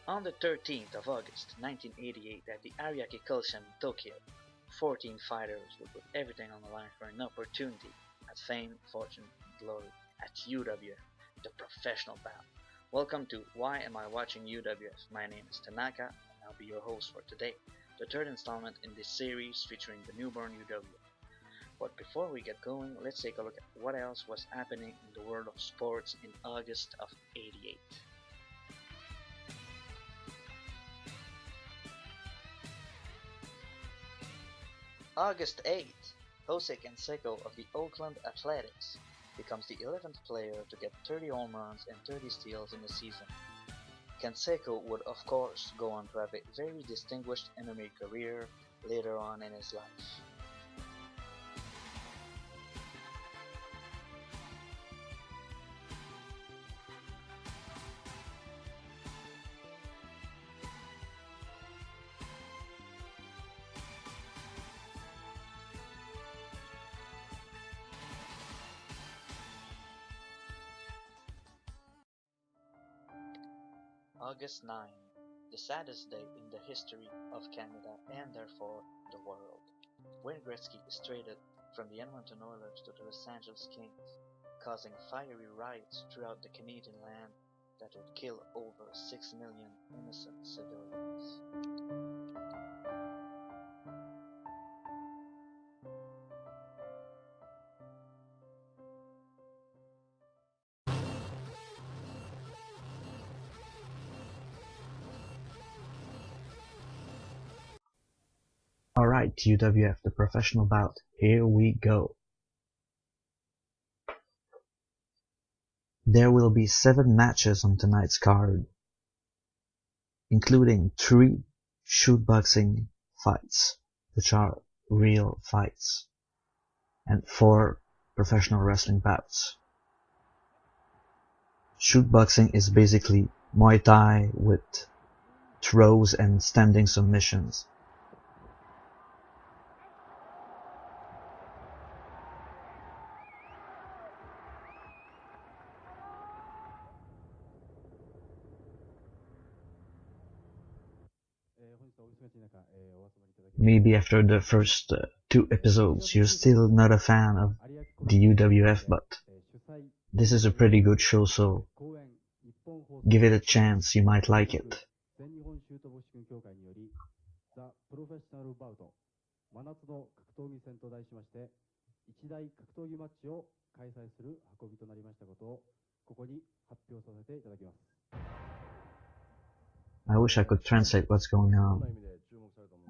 On the 13th of August 1988 at the Ariake Coliseum in Tokyo, 14 fighters will put everything on the line for an opportunity at fame, fortune, and glory at UWF, the professional bout. Welcome to Why Am I Watching UWF? My name is Tanaka and I'll be your host for today, the third installment in this series featuring the newborn UWF. But before we get going, let's take a look at what else was happening in the world of sports in August of '88. August 8th, Jose Canseco of the Oakland Athletics becomes the 11th player to get 30 home runs and 30 steals in a season. Canseco would of course go on to have a very distinguished MMA career later on in his life. August 9, the saddest day in the history of Canada and therefore the world. Wayne Gretzky is traded from the Edmonton Oilers to the Los Angeles Kings, causing fiery riots throughout the Canadian land that would kill over 6 million innocent civilians. Alright, UWF, the professional bout, here we go. There will be 7 matches on tonight's card, including 3 shootboxing fights, which are real fights, and 4 professional wrestling bouts. Shootboxing is basically Muay Thai with throws and standing submissions. Maybe after the first 2 episodes you're still not a fan of the UWF, but this is a pretty good show, so give it a chance, you might like it. I wish I could translate what's going on.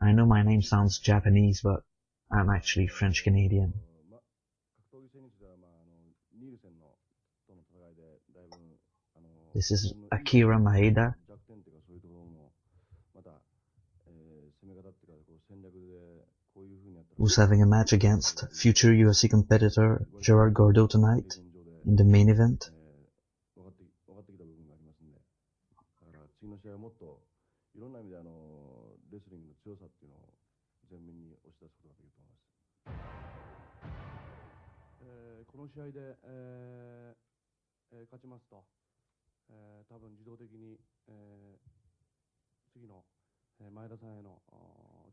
I know my name sounds Japanese, but I'm actually French Canadian. This is Akira Maeda, who's having a match against future UFC competitor Gerard Gordeau tonight in the main event.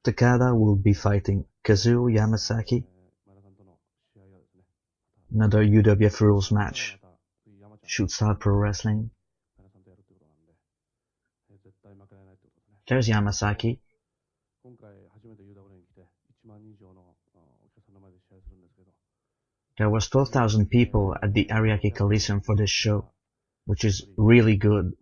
Takada will be fighting Kazuo Yamasaki, another UWF rules match, Shoot Style Pro Wrestling. There's Yamasaki. There was 12,000 people at the Ariake Coliseum for this show, which is really good.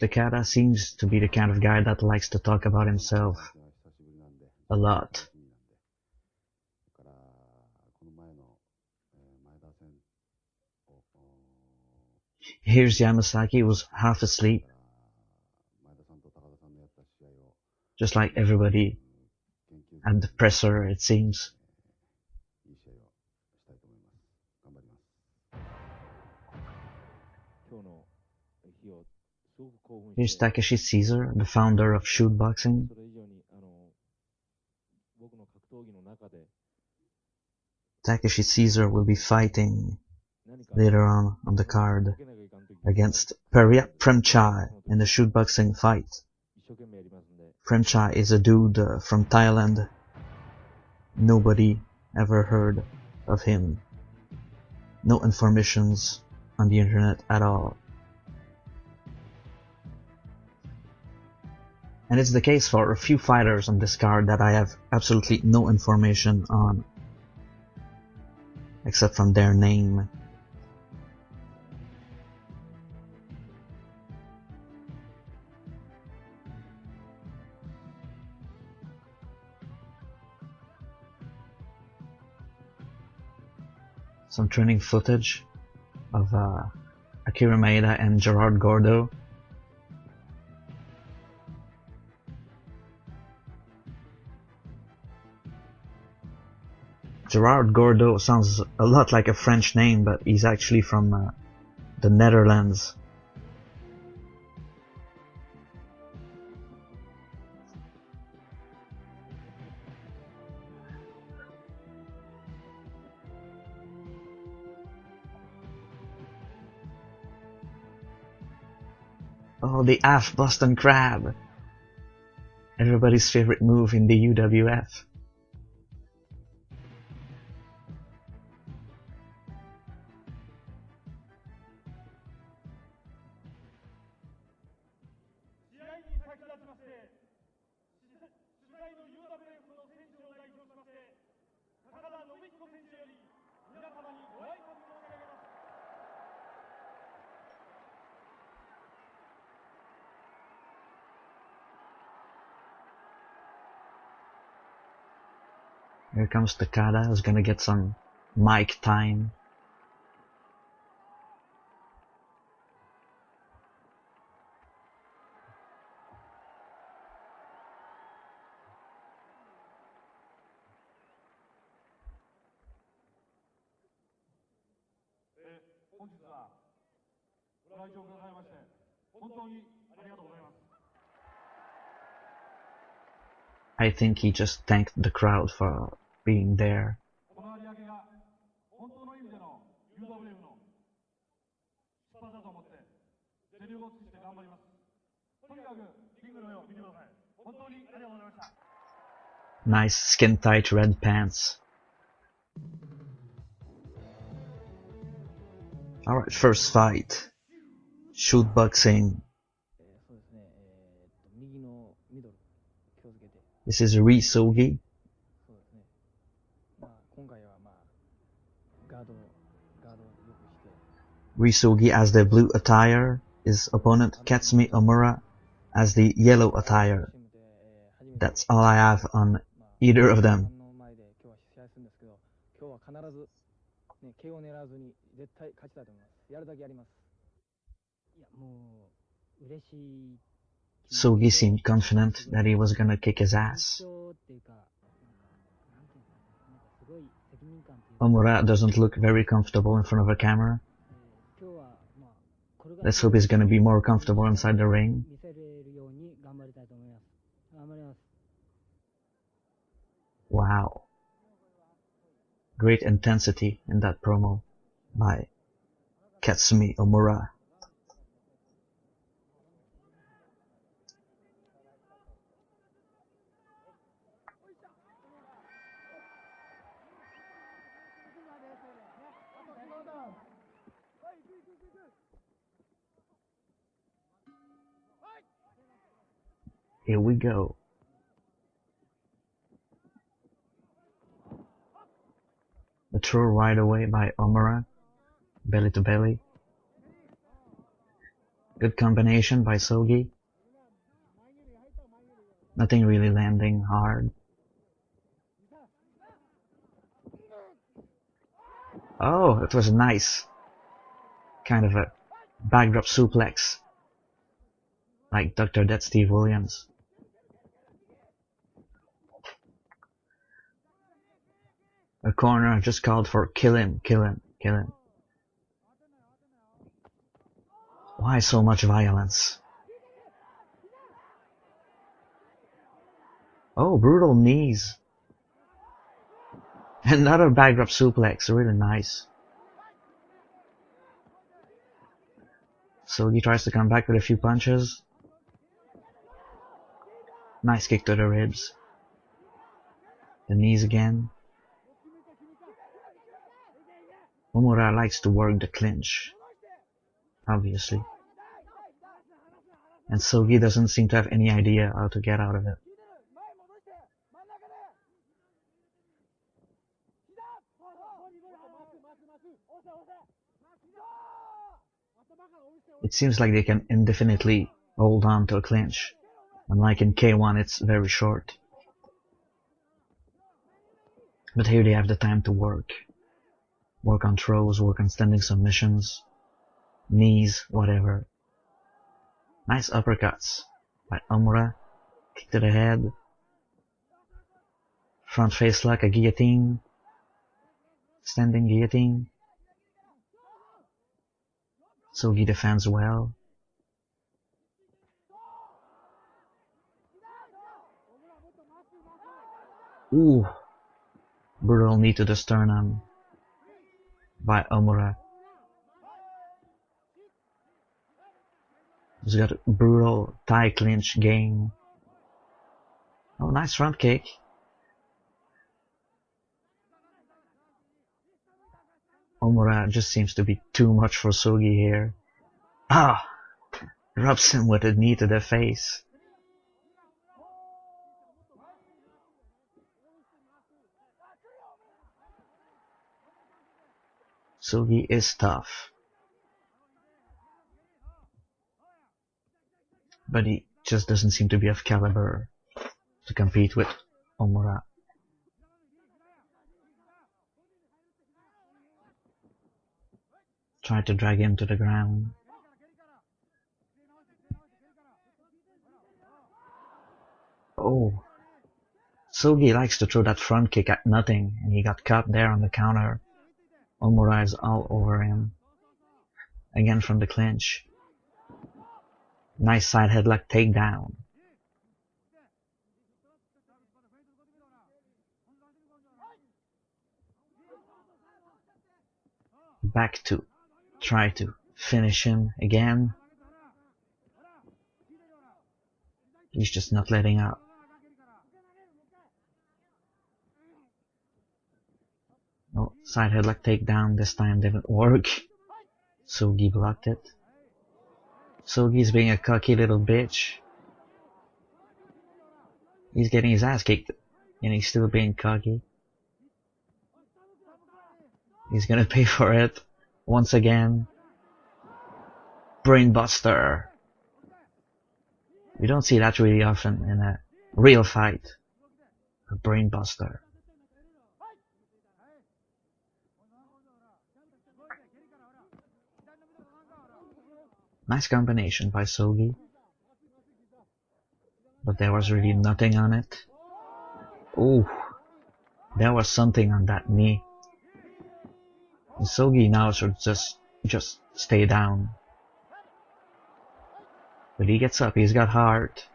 Takada seems to be the kind of guy that likes to talk about himself a lot. Here's Yamasaki, who was half asleep, just like everybody at the presser, it seems. Here's Takeshi Caesar, the founder of shootboxing. Takeshi Caesar will be fighting later on the card against Periap Premchai in the shoot boxing fight. Premchai is a dude from Thailand. Nobody ever heard of him. No informations on the internet at all. And it's the case for a few fighters on this card that I have absolutely no information on, except from their name. Some training footage of Akira Maeda and Gerard Gordo. Gerard Gordo sounds a lot like a French name, but he's actually from the Netherlands. Oh, the half Boston Crab! Everybody's favorite move in the UWF. Here comes Takada, who's gonna get some mic time. I think he just thanked the crowd for being there. Nice skin-tight red pants. Alright, first fight. Shoot boxing. This is Ri Sogi. Ri Sogi as the blue attire. His opponent Katsumi Omura as the yellow attire. That's all I have on either of them. Sogi seemed confident that he was gonna kick his ass. Omura doesn't look very comfortable in front of a camera. Let's hope he's gonna be more comfortable inside the ring. Wow. Great intensity in that promo by Katsumi Omura. Here we go. The throw right away by Omura, belly to belly. Good combination by Sogi. Nothing really landing hard. Oh, it was nice. Kind of a backdrop suplex. Like Dr. Death Steve Williams. A corner just called for kill him, kill him, kill him. Why so much violence? Oh, brutal knees. Another backdrop suplex, really nice. So he tries to come back with a few punches. Nice kick to the ribs. The knees again. Omura likes to work the clinch, obviously. And Sogi doesn't seem to have any idea how to get out of it. It seems like they can indefinitely hold on to a clinch. Unlike in K1, it's very short. But here they have the time to work. Work on throws, work on standing submissions, knees, whatever. Nice uppercuts by Omura. Kick to the head. Front face lock, a guillotine. Standing guillotine. Sogi defends well. Ooh. Brutal knee to the sternum by Omura. He's got a brutal Thai clinch game. Oh, nice front kick. Omura just seems to be too much for Sogi here. Ah! Rubs him with a knee to the face. Sogi is tough. But he just doesn't seem to be of caliber to compete with Omura. Tried to drag him to the ground. Oh. Sogi likes to throw that front kick at nothing, and he got caught there on the counter. Omura is all over him. Again from the clinch. Nice side headlock takedown. Back to try to finish him again. He's just not letting up. Oh, side headlock takedown. This time didn't work. Sogi blocked it. Sogi's being a cocky little bitch. He's getting his ass kicked and he's still being cocky. He's gonna pay for it once again. Brainbuster. We don't see that really often in a real fight. A brainbuster. Nice combination by Sogi. But there was really nothing on it. Ooh. There was something on that knee. And Sogi now should just stay down. But he gets up, he's got heart.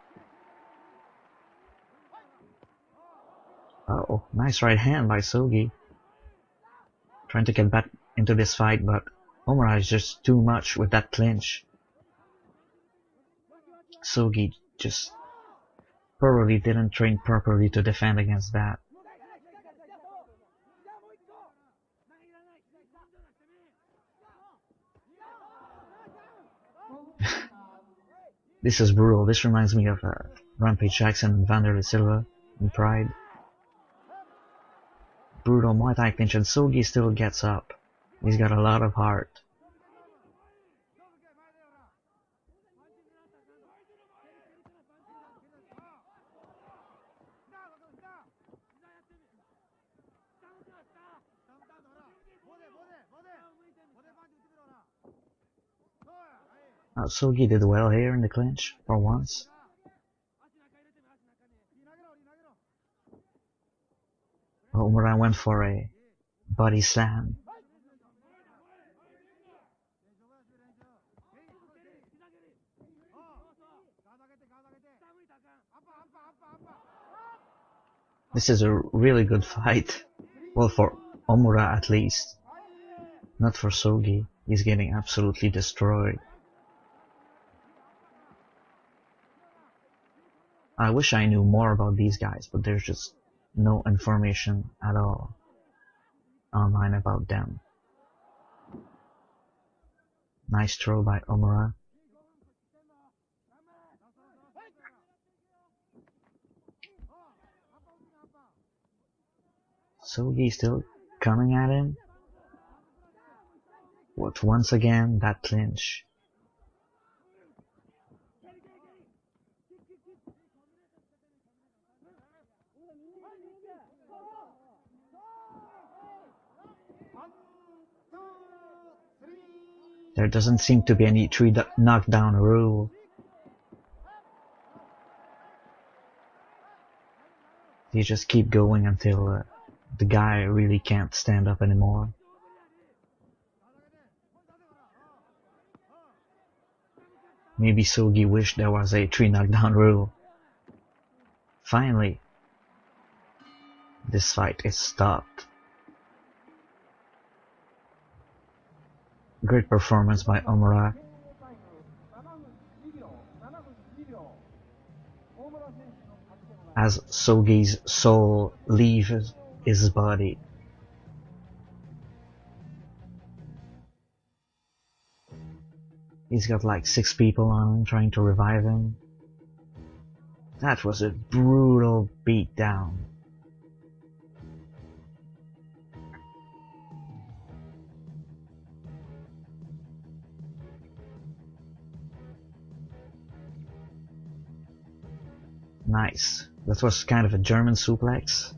Oh, nice right hand by Sogi. Trying to get back into this fight, but Omura is just too much with that clinch. Sogi just probably didn't train properly to defend against that. This is brutal. This reminds me of Rampage Jackson and Vanderlei Silva in Pride. Brutal Muay Thai clinch, and Sogi still gets up. He's got a lot of heart. Sogi did well here in the clinch, for once. Omura went for a body slam. This is a really good fight. Well, for Omura at least. Not for Sogi. He's getting absolutely destroyed. I wish I knew more about these guys, but there's just no information at all online about them. Nice throw by Omura. Sogi still coming at him. But once again, that clinch. There doesn't seem to be any knockdown rule. You just keep going until the guy really can't stand up anymore. Maybe Sogi wished there was a 3 knockdown rule. Finally, this fight is stopped. Great performance by Omura. As Sogi's soul leaves his body. He's got like 6 people on him trying to revive him. That was a brutal beatdown. Nice. That was kind of a German suplex,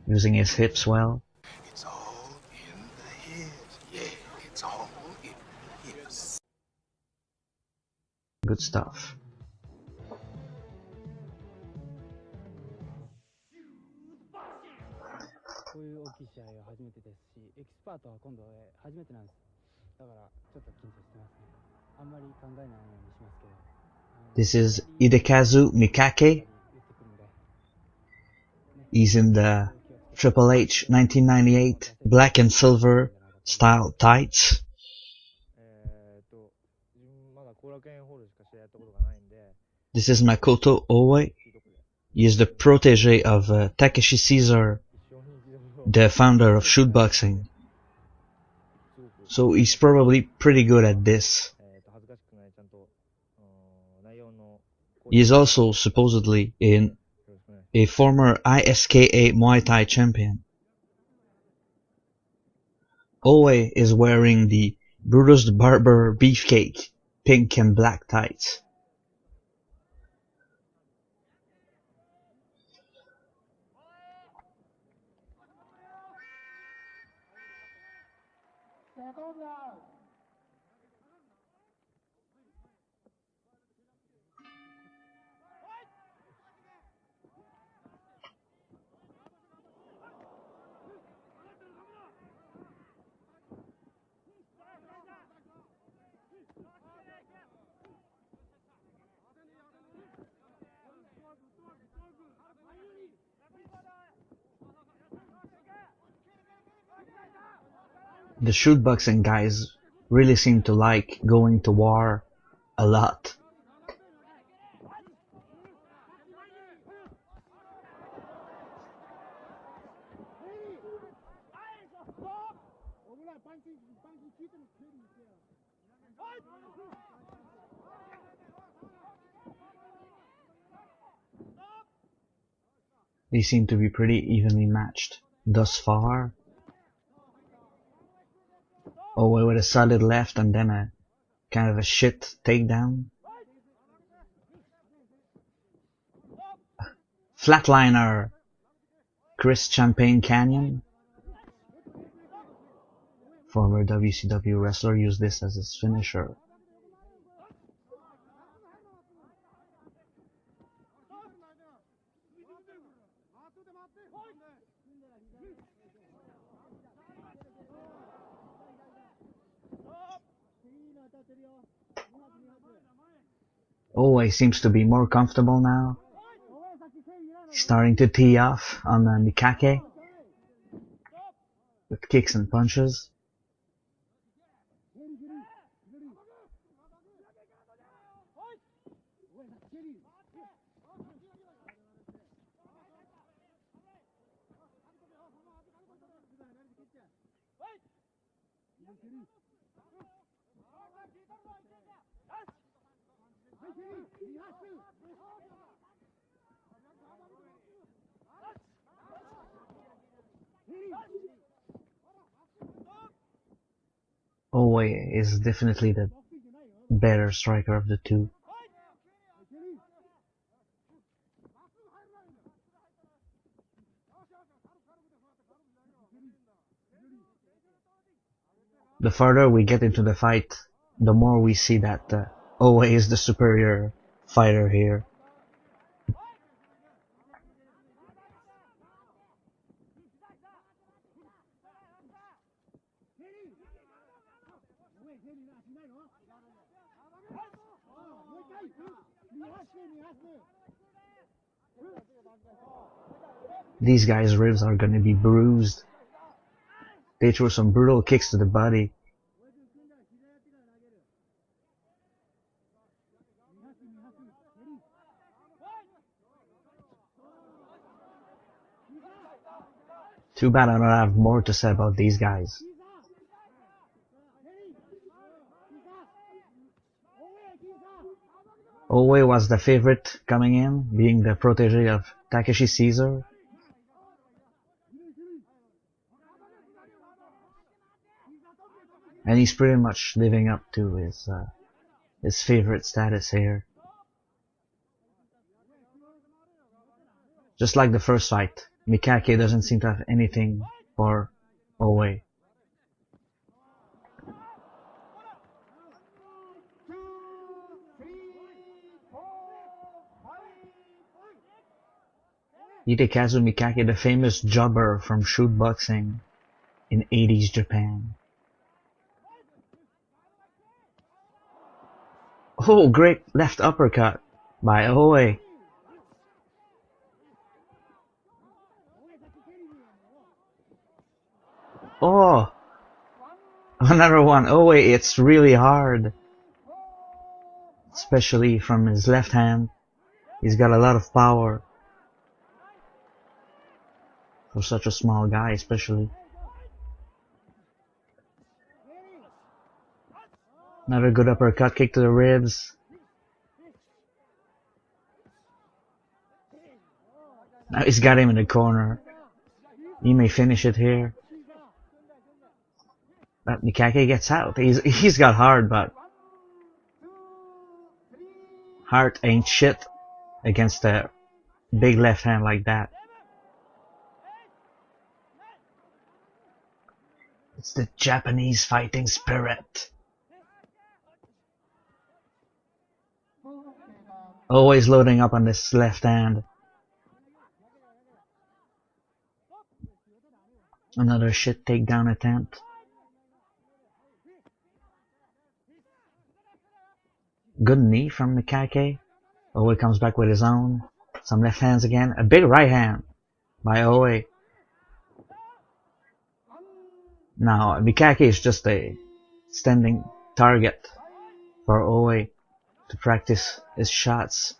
using his hips well. It's all in the head. Yeah, it's all in the hips. Good stuff. This is Hidekazu Mikake. He's in the Triple H 1998 black and silver style tights. This is Makoto Oe. He is the protege of Takeshi Caesar, the founder of shoot boxing. So he's probably pretty good at this. He is also supposedly a former ISKA Muay Thai champion. Oe is wearing the Brutus the Barber Beefcake pink and black tights. The shoot boxing guys really seem to like going to war a lot. They seem to be pretty evenly matched thus far. Owe with a solid left and then a kind of a shit takedown. Flatliner. Chris Champagne Canyon, former WCW wrestler, used this as his finisher. Owe seems to be more comfortable now. He's starting to tee off on Mikake. with kicks and punches. Owe is definitely the better striker of the two. The further we get into the fight, the more we see that Owe is the superior fighter here. These guys' ribs are gonna be bruised. They throw some brutal kicks to the body. Too bad I don't have more to say about these guys. Owe was the favorite coming in, being the protege of Takeshi Caesar. And he's pretty much living up to his favorite status here. Just like the first fight, Mikake doesn't seem to have anything for Owe. Hidekazu Mikake, the famous jobber from shoot boxing in 80s Japan. Oh, great left uppercut by Owe. Oh, another one. Owe, it's really hard. Especially from his left hand. He's got a lot of power. For such a small guy, especially. Another good uppercut kick to the ribs. Now he's got him in the corner. He may finish it here. But Mikake gets out. He's got heart, but heart ain't shit against a big left hand like that. It's the Japanese fighting spirit. Always loading up on this left hand. Another shit takedown attempt. Good knee from Mikake. Owe comes back with his own. Some left hands again. A big right hand by Owe. Now, Mikake is just a standing target for Owe to practice his shots.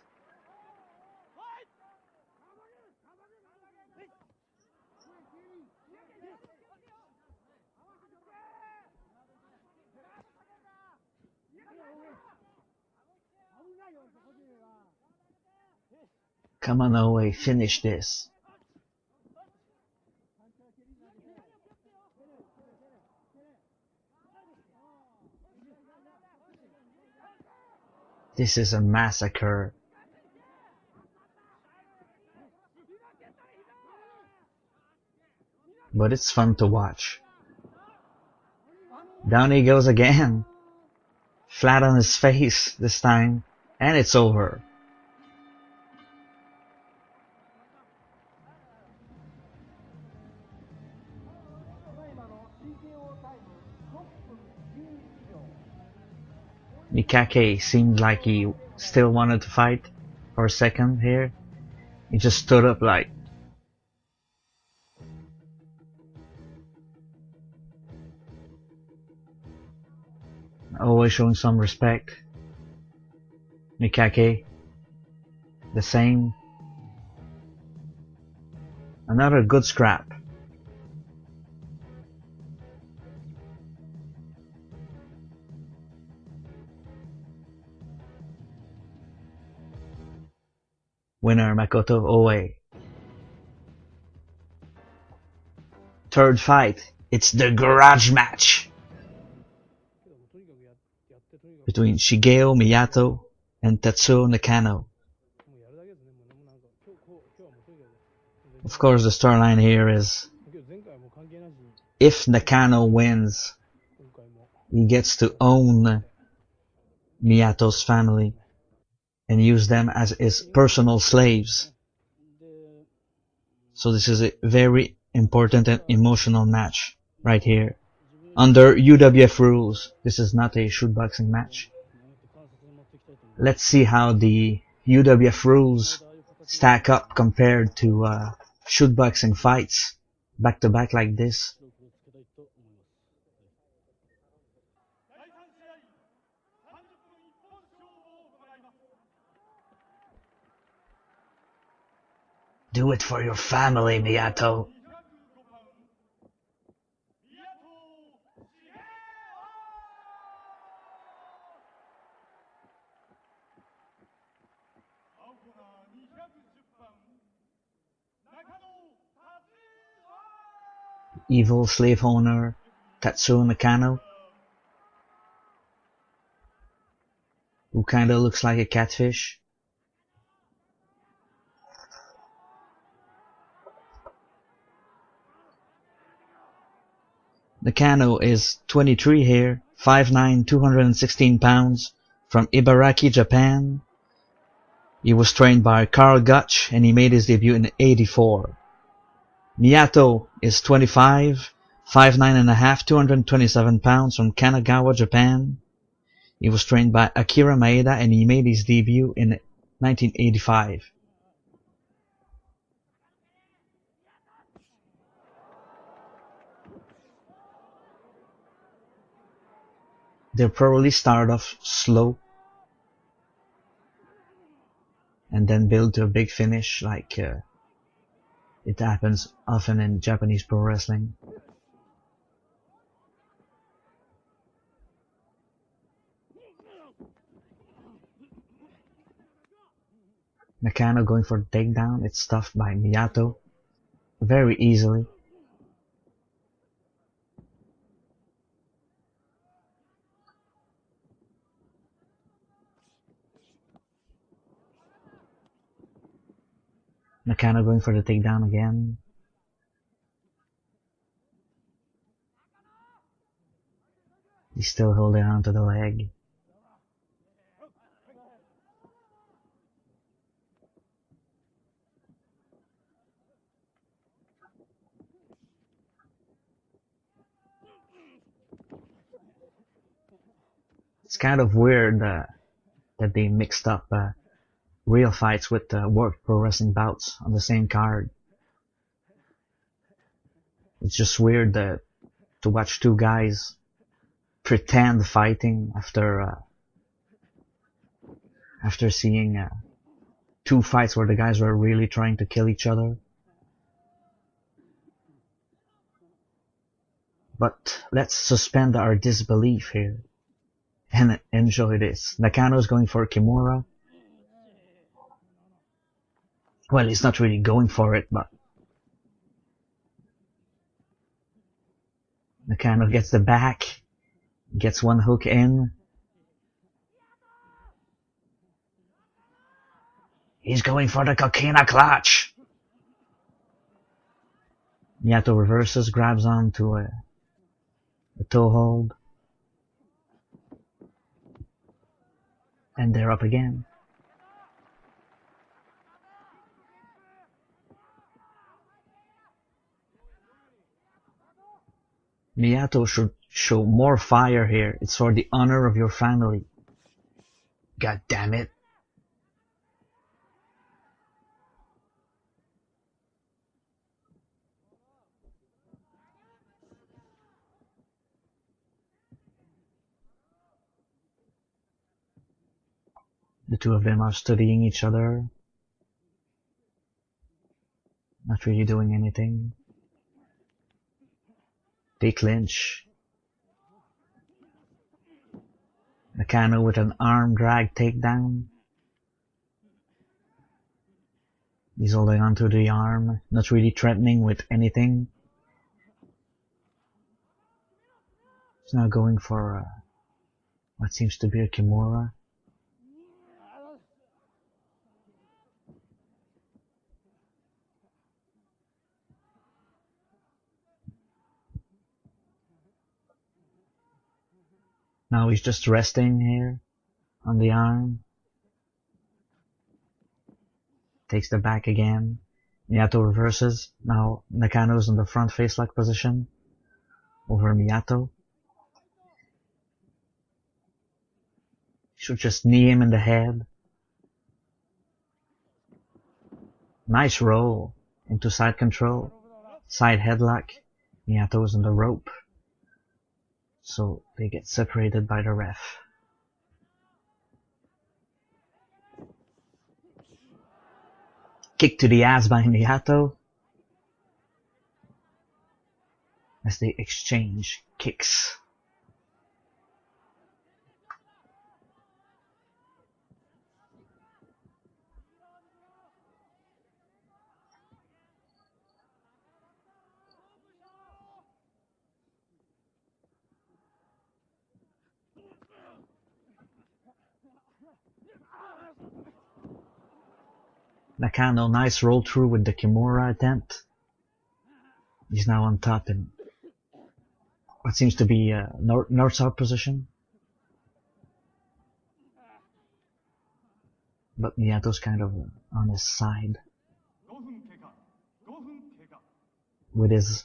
Come on, Owe, finish this. This is a massacre. But it's fun to watch. Down he goes again. Flat on his face this time. And it's over. Mikake seemed like he still wanted to fight for a second here. He just stood up like, always showing some respect. Mikake, the same. Another good scrap. Winner Makoto Oe. Third fight, it's the garage match between Shigeyo Miyato and Tatsuo Nakano. Of course, the storyline here is if Nakano wins, he gets to own Miyato's family and use them as his personal slaves. So this is a very important and emotional match right here. Under UWF rules, this is not a shoot boxing match. Let's see how the UWF rules stack up compared to shoot boxing fights back to back like this. Do it for your family, Miyato. Evil slave owner Tatsuo Nakano, who kinda looks like a catfish. Nakano is 23 here, 5'9", 216 pounds, from Ibaraki, Japan. He was trained by Carl Gutch and he made his debut in '84. Miyato is 25, 5'9.5", 227 pounds, from Kanagawa, Japan. He was trained by Akira Maeda and he made his debut in 1985. They'll probably start off slow and then build to a big finish like it happens often in Japanese pro wrestling. Nakano going for the takedown. It's stuffed by Miyato very easily. Nakano going for the takedown again. He's still holding on to the leg. It's kind of weird that they mixed up real fights with World Pro Wrestling bouts on the same card. It's just weird to watch two guys pretend fighting after seeing two fights where the guys were really trying to kill each other. But let's suspend our disbelief here and enjoy this. Nakano's going for Kimura. Well, he's not really going for it, but Nakano gets the back, gets one hook in. He's going for the coquina clutch. Miyato reverses, grabs onto a toe hold. And they're up again. Miyato should show more fire here. It's for the honor of your family. God damn it. The two of them are studying each other. Not really doing anything. They clinch. Nakano with an arm drag takedown. He's holding onto the arm, not really threatening with anything. He's now going for what seems to be a Kimura. Now he's just resting here on the arm. Takes the back again. Miyato reverses. Now Nakano's in the front face-lock position over Miyato. Should just knee him in the head. Nice roll into side control. Side headlock. Miyato's on the rope. So they get separated by the ref. Kick to the ass by Miyato. As they exchange kicks. Nakano, nice roll through with the Kimura attempt. He's now on top in what seems to be a north-south position. But Miyato's kind of on his side. With his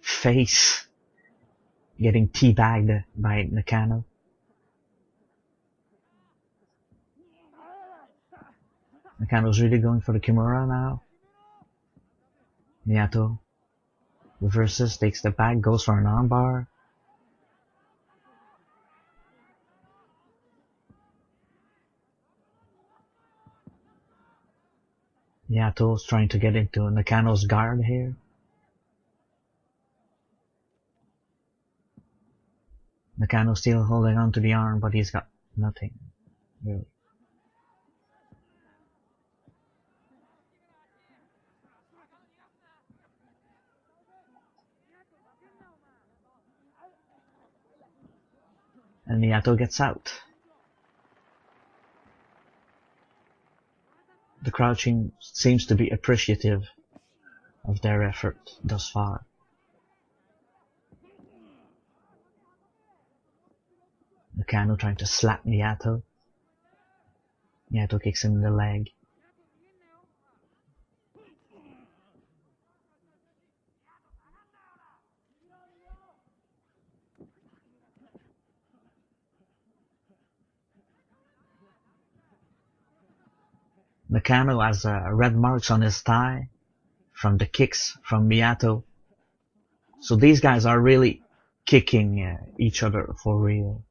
face getting teabagged by Nakano. Nakano's really going for the Kimura now. Miyato reverses, takes the back, goes for an armbar. Miyato's trying to get into Nakano's guard here. Nakano still holding on to the arm, but he's got nothing, really. And Miyato gets out. The crowd seems to be appreciative of their effort thus far. Nakano trying to slap Miyato. Miyato kicks him in the leg. Nakano has red marks on his thigh from the kicks from Miyato. So these guys are really kicking each other for real.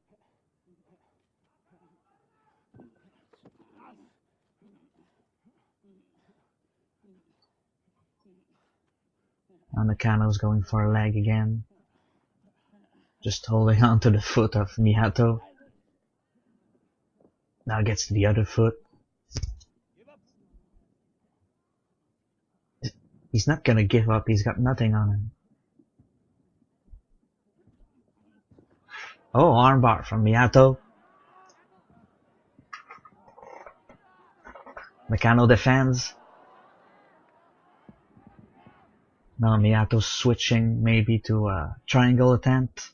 And Nakano's going for a leg again. Just holding on to the foot of Miyato. Now gets to the other foot. He's not gonna give up, he's got nothing on him. Oh, armbar from Miyato. Nakano defends. Now Miyato's switching maybe to a triangle attempt.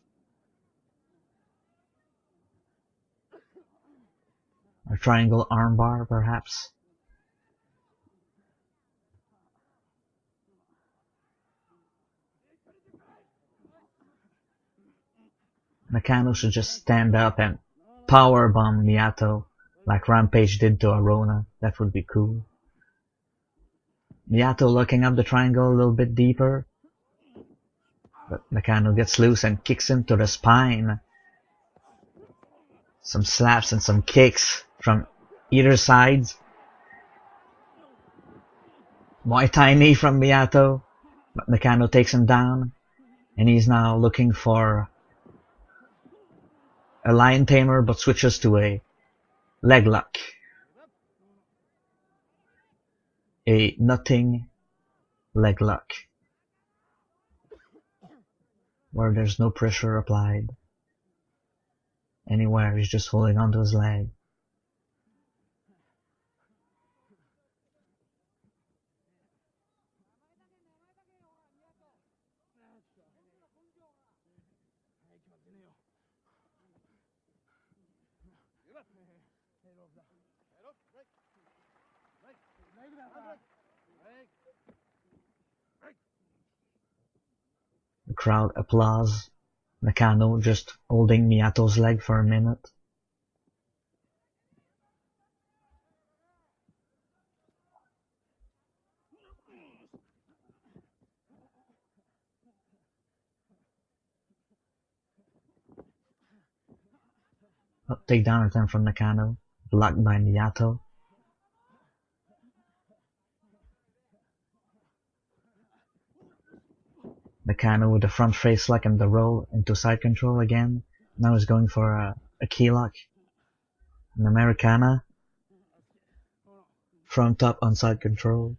Or triangle armbar perhaps. Nakano should just stand up and powerbomb Miyato like Rampage did to Arona. That would be cool. Miyato looking up the triangle a little bit deeper. But Nakano gets loose and kicks him to the spine. Some slaps and some kicks from either sides. Muay Thai knee from Miyato, but Nakano takes him down, and he's now looking for a lion tamer, but switches to a leg lock. A nothing leg lock, where there's no pressure applied anywhere. He's just holding onto his leg. The crowd applauds. Nakano just holding Miyato's leg for a minute. Takedown attempt from Nakano, blocked by Miyato. Nakano with the front face lock and the roll into side control again. Now he's going for a key lock. An Americana. Front up on side control.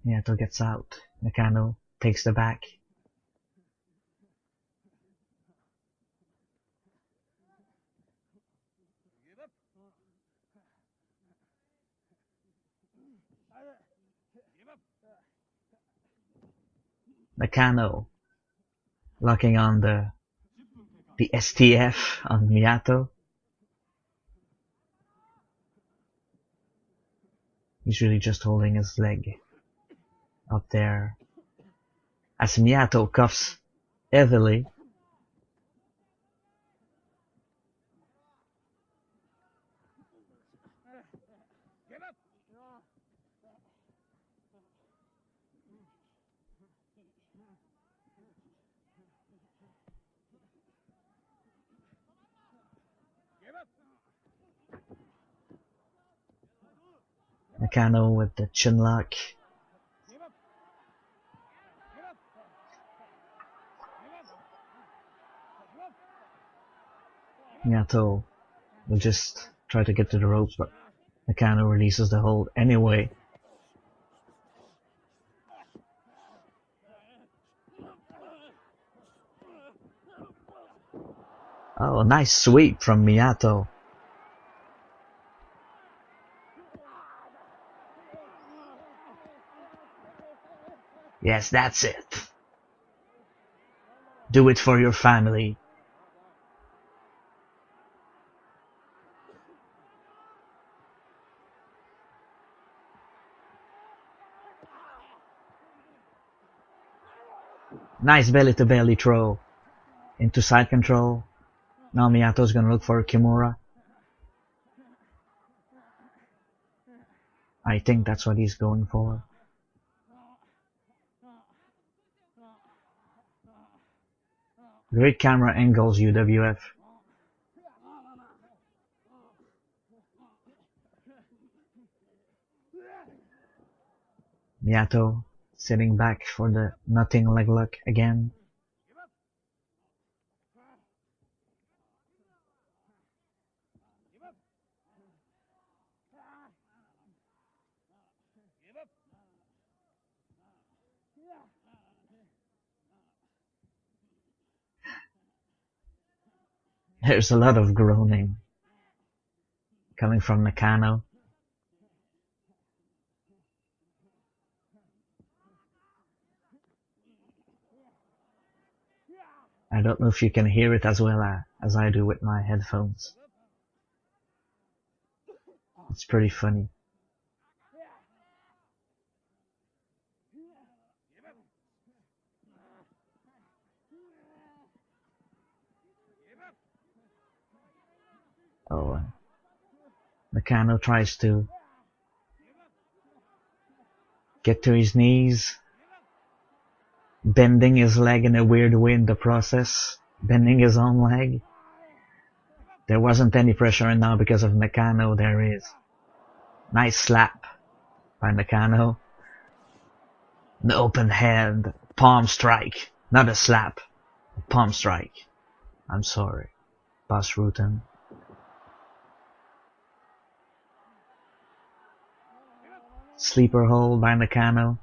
Miyato gets out. Nakano takes the back. Nakano locking on the STF on Miyato. He's really just holding his leg up there as Miyato cuffs heavily. Nakano with the chin lock. Miyato will just try to get to the ropes, but Nakano releases the hold anyway. Oh, nice sweep from Miyato. Yes, that's it. Do it for your family. Nice belly to belly throw into side control. Now Miyato's gonna look for a Kimura. I think that's what he's going for. Great camera angles, UWF. Miyato sitting back for the nothing leg lock again. There's a lot of groaning coming from Nakano. I don't know if you can hear it as well as I do with my headphones. It's pretty funny. Oh, Nakano tries to get to his knees. bending his leg in a weird way in the process. Bending his own leg. There wasn't any pressure now because of Nakano. There is. Nice slap by Nakano. An open hand. Palm strike. Not a slap. A palm strike. I'm sorry. Boss Rutan. Sleeper hold by Nakano.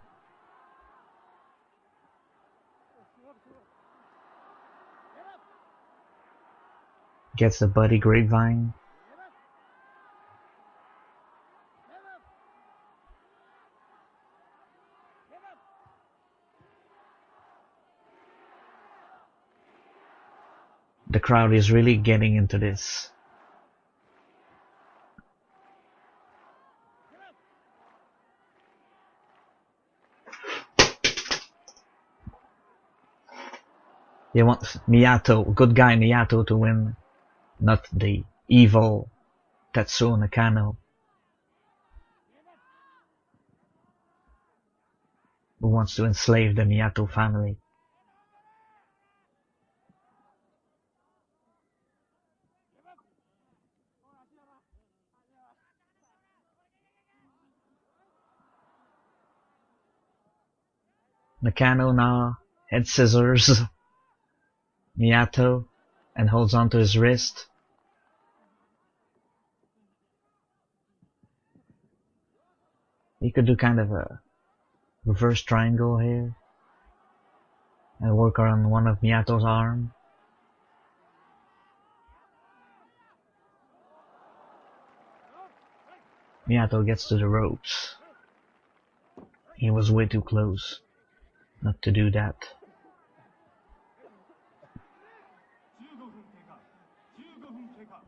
Gets the buddy grapevine. The crowd is really getting into this. They want Miyato, good guy Miyato, to win, not the evil Tatsuo Nakano, who wants to enslave the Miyato family. Nakano now head scissors Miyato and holds onto his wrist. He could do kind of a reverse triangle here and work around one of Miyato's arm. Miyato gets to the ropes. He was way too close not to do that.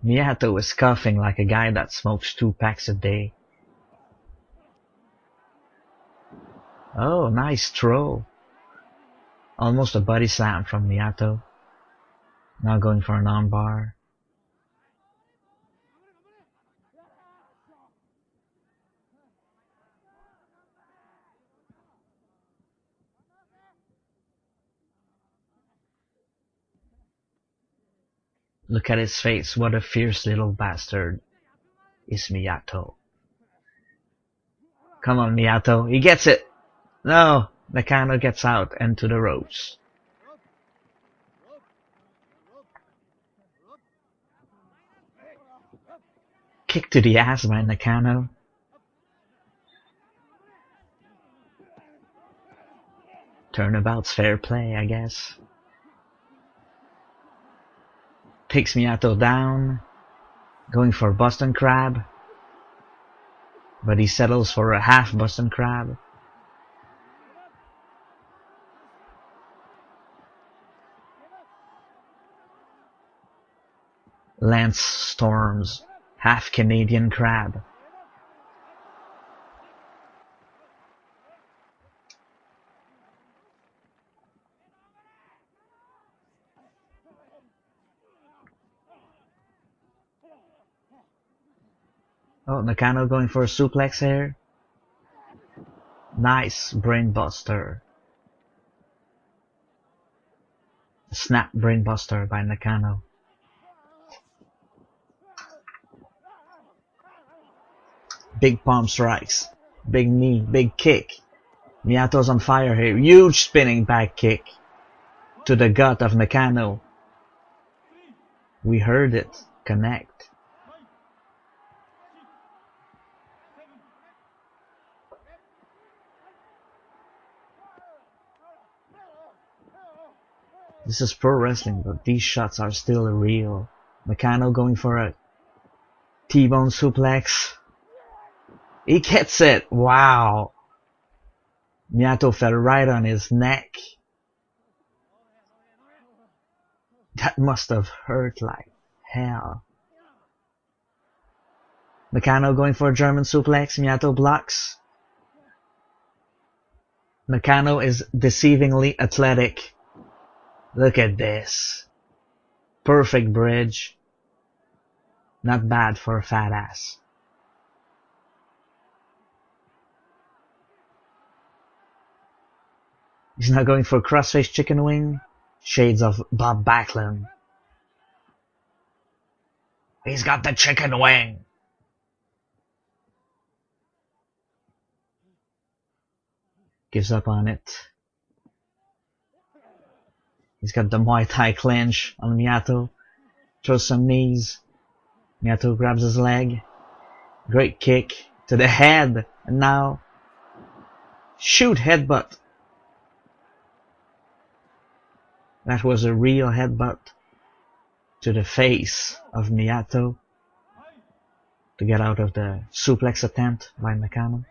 Miyato is coughing like a guy that smokes 2 packs a day. Oh, nice throw. Almost a body slam from Miyato. Now going for an armbar. Look at his face, what a fierce little bastard is Miyato. Come on, Miyato, he gets it! No! Nakano gets out and to the ropes. Kick to the ass by Nakano. Turnabout's fair play, I guess. Takes Miyato down, going for Boston Crab, but he settles for a half Boston Crab. Lance Storm's half Canadian Crab. Oh, Nakano going for a suplex here. Nice brainbuster. Snap brainbuster by Nakano. Big palm strikes. Big knee. Big kick. Miyato's on fire here. Huge spinning back kick to the gut of Nakano. We heard it. Connect. This is pro wrestling, but these shots are still real. Nakano going for a T-bone suplex. He gets it! Wow! Miyato fell right on his neck. That must have hurt like hell. Nakano going for a German suplex. Miyato blocks. Nakano is deceivingly athletic. Look at this. Perfect bridge. Not bad for a fat ass. He's now going for crossface chicken wing. Shades of Bob Backlund. He's got the chicken wing. Gives up on it. He's got the Muay Thai clinch on Miyato. Throws some knees. Miyato grabs his leg. Great kick to the head. And now, shoot headbutt. That was a real headbutt to the face of Miyato to get out of the suplex attempt by Nakano.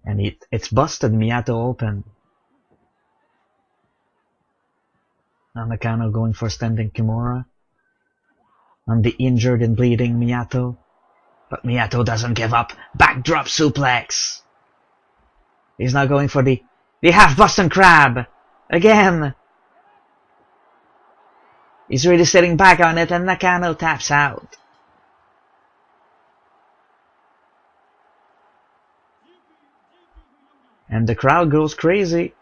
And it's busted Miyato open. Now Nakano going for standing Kimura on the injured and bleeding Miyato. But Miyato doesn't give up. Backdrop suplex. He's now going for the half Boston Crab. Again. He's really sitting back on it and Nakano taps out. And the crowd goes crazy.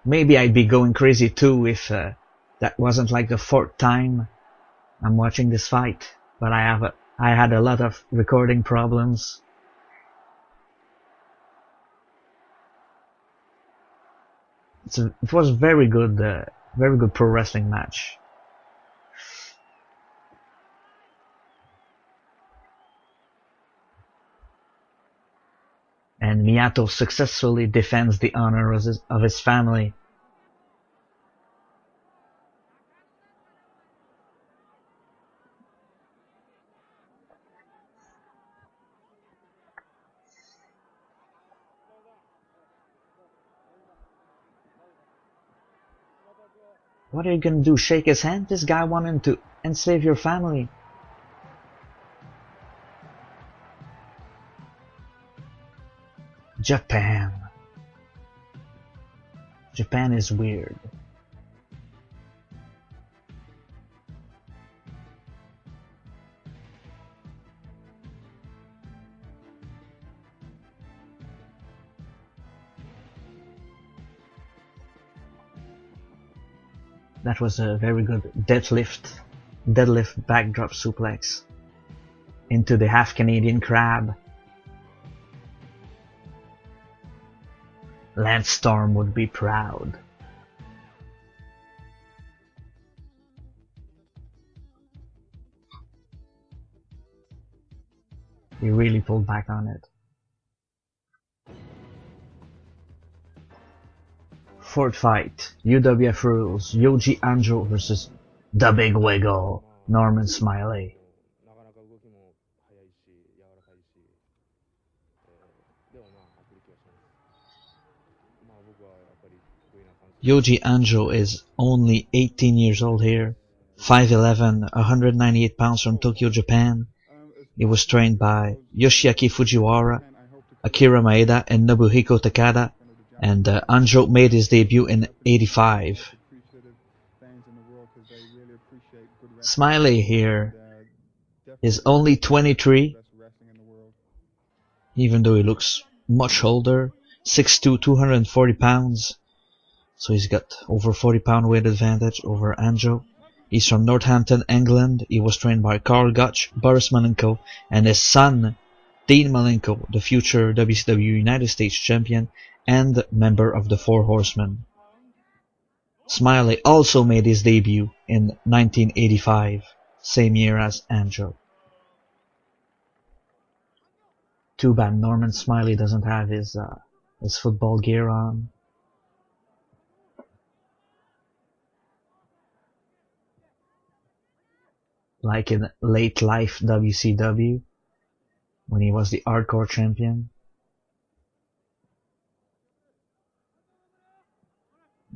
Maybe I'd be going crazy too if that wasn't like the 4th time I'm watching this fight. But I had a lot of recording problems. It was very good pro wrestling match. And Miyato successfully defends the honor of his family. What are you gonna do? Shake his hand? This guy wanted to enslave your family. Japan. Japan is weird. That was a very good deadlift backdrop suplex into the half Canadian crab. Lance Storm would be proud. He really pulled back on it. 4th fight, UWF rules, Yoji Anjo versus The Big Wiggle, Norman Smiley. Yoji Anjo is only 18 years old here, 5'11", 198 pounds from Tokyo, Japan. He was trained by Yoshiaki Fujiwara, Akira Maeda, and Nobuhiko Takada, and Anjo made his debut in '85. Smiley here is only 23, even though he looks much older, 6'2", 240 pounds. So he's got over 40-pound weight advantage over Anjo. He's from Northampton, England. He was trained by Karl Gotch, Boris Malenko, and his son, Dean Malenko, the future WCW United States champion and member of the Four Horsemen. Smiley also made his debut in 1985, same year as Anjo. Too bad Norman Smiley doesn't have his football gear on. Like in late life WCW, when he was the hardcore champion.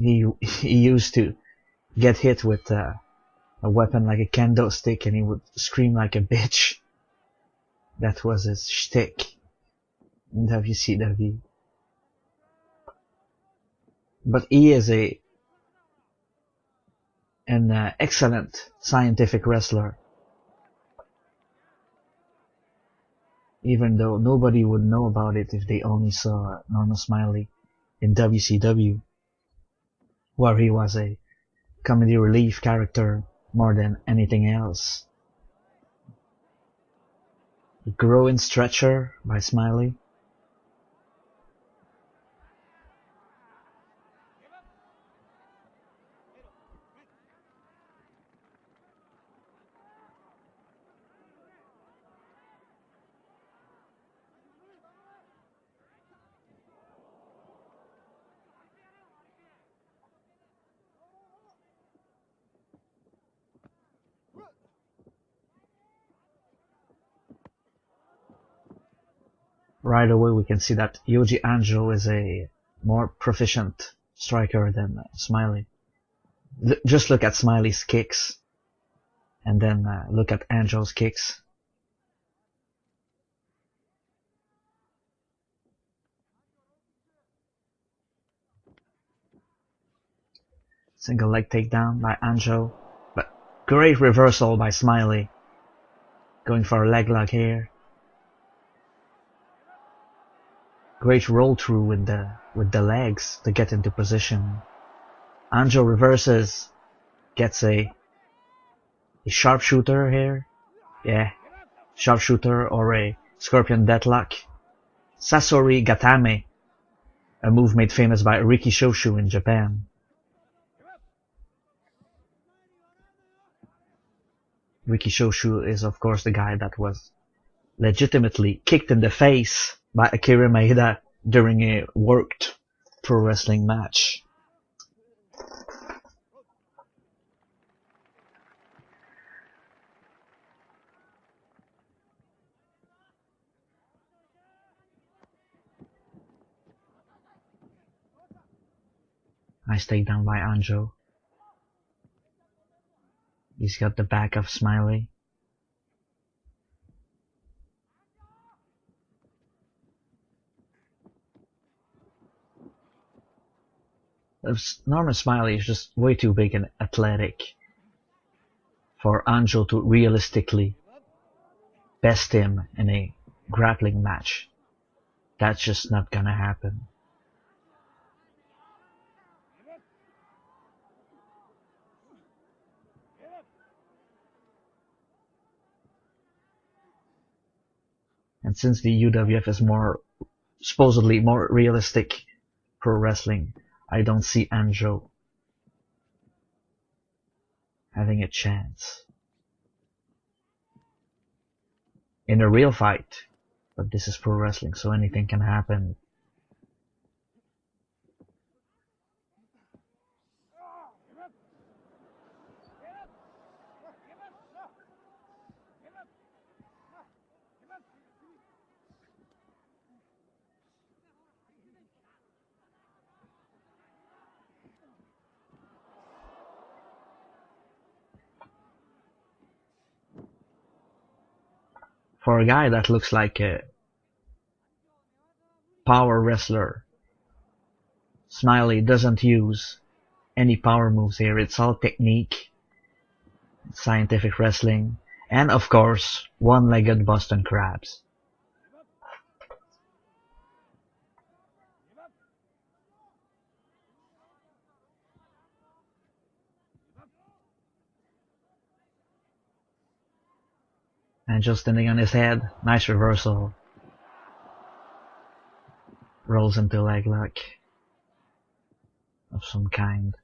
He used to get hit with a weapon like a kendo stick and he would scream like a bitch. That was his shtick in WCW. But he is an excellent scientific wrestler. even though nobody would know about it if they only saw Norman Smiley in WCW, where he was a comedy relief character more than anything else. The Growing Stretcher by Smiley. Right away we can see that Yoji Anjo is a more proficient striker than Smiley. Just look at Smiley's kicks, and then look at Anjo's kicks. Single leg takedown by Anjo, but great reversal by Smiley. Going for a leg lock here. Great roll through with the legs to get into position. Anjo reverses, gets a sharpshooter here. Yeah, sharpshooter or a scorpion deathlock. Sasori Gatame, a move made famous by Riki Shoshu in Japan. Riki Shoshu is of course the guy that was legitimately kicked in the face by Akira Maeda during a worked pro wrestling match. Nice takedown by Anjo. He's got the back of Smiley. Norman Smiley is just way too big and athletic for Anjo to realistically best him in a grappling match. That's just not gonna happen. And since the UWF is supposedly more realistic pro wrestling, I don't see Anjo having a chance in a real fight. But this is pro wrestling, so anything can happen. For a guy that looks like a power wrestler, Smiley doesn't use any power moves here. It's all technique, scientific wrestling, and of course, one-legged Boston Crabs. And just standing on his head, nice reversal. Rolls into leg lock of some kind.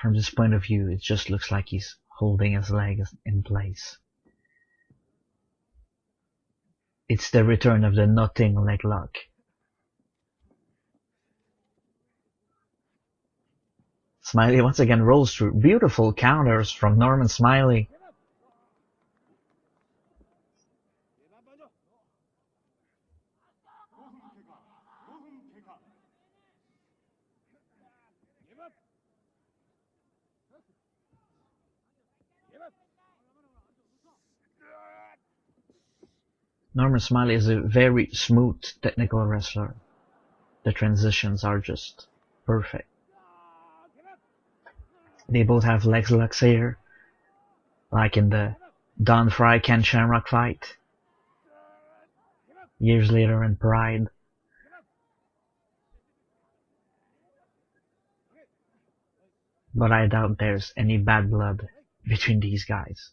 From this point of view, it just looks like he's holding his legs in place. It's the return of the nothing leg lock. Smiley once again rolls through. Beautiful counters from Norman Smiley. Norman Smiley is a very smooth technical wrestler. The transitions are just perfect. they both have leg locks here, like in the Don Fry Ken Shamrock fight years later in Pride. But I doubt there's any bad blood between these guys.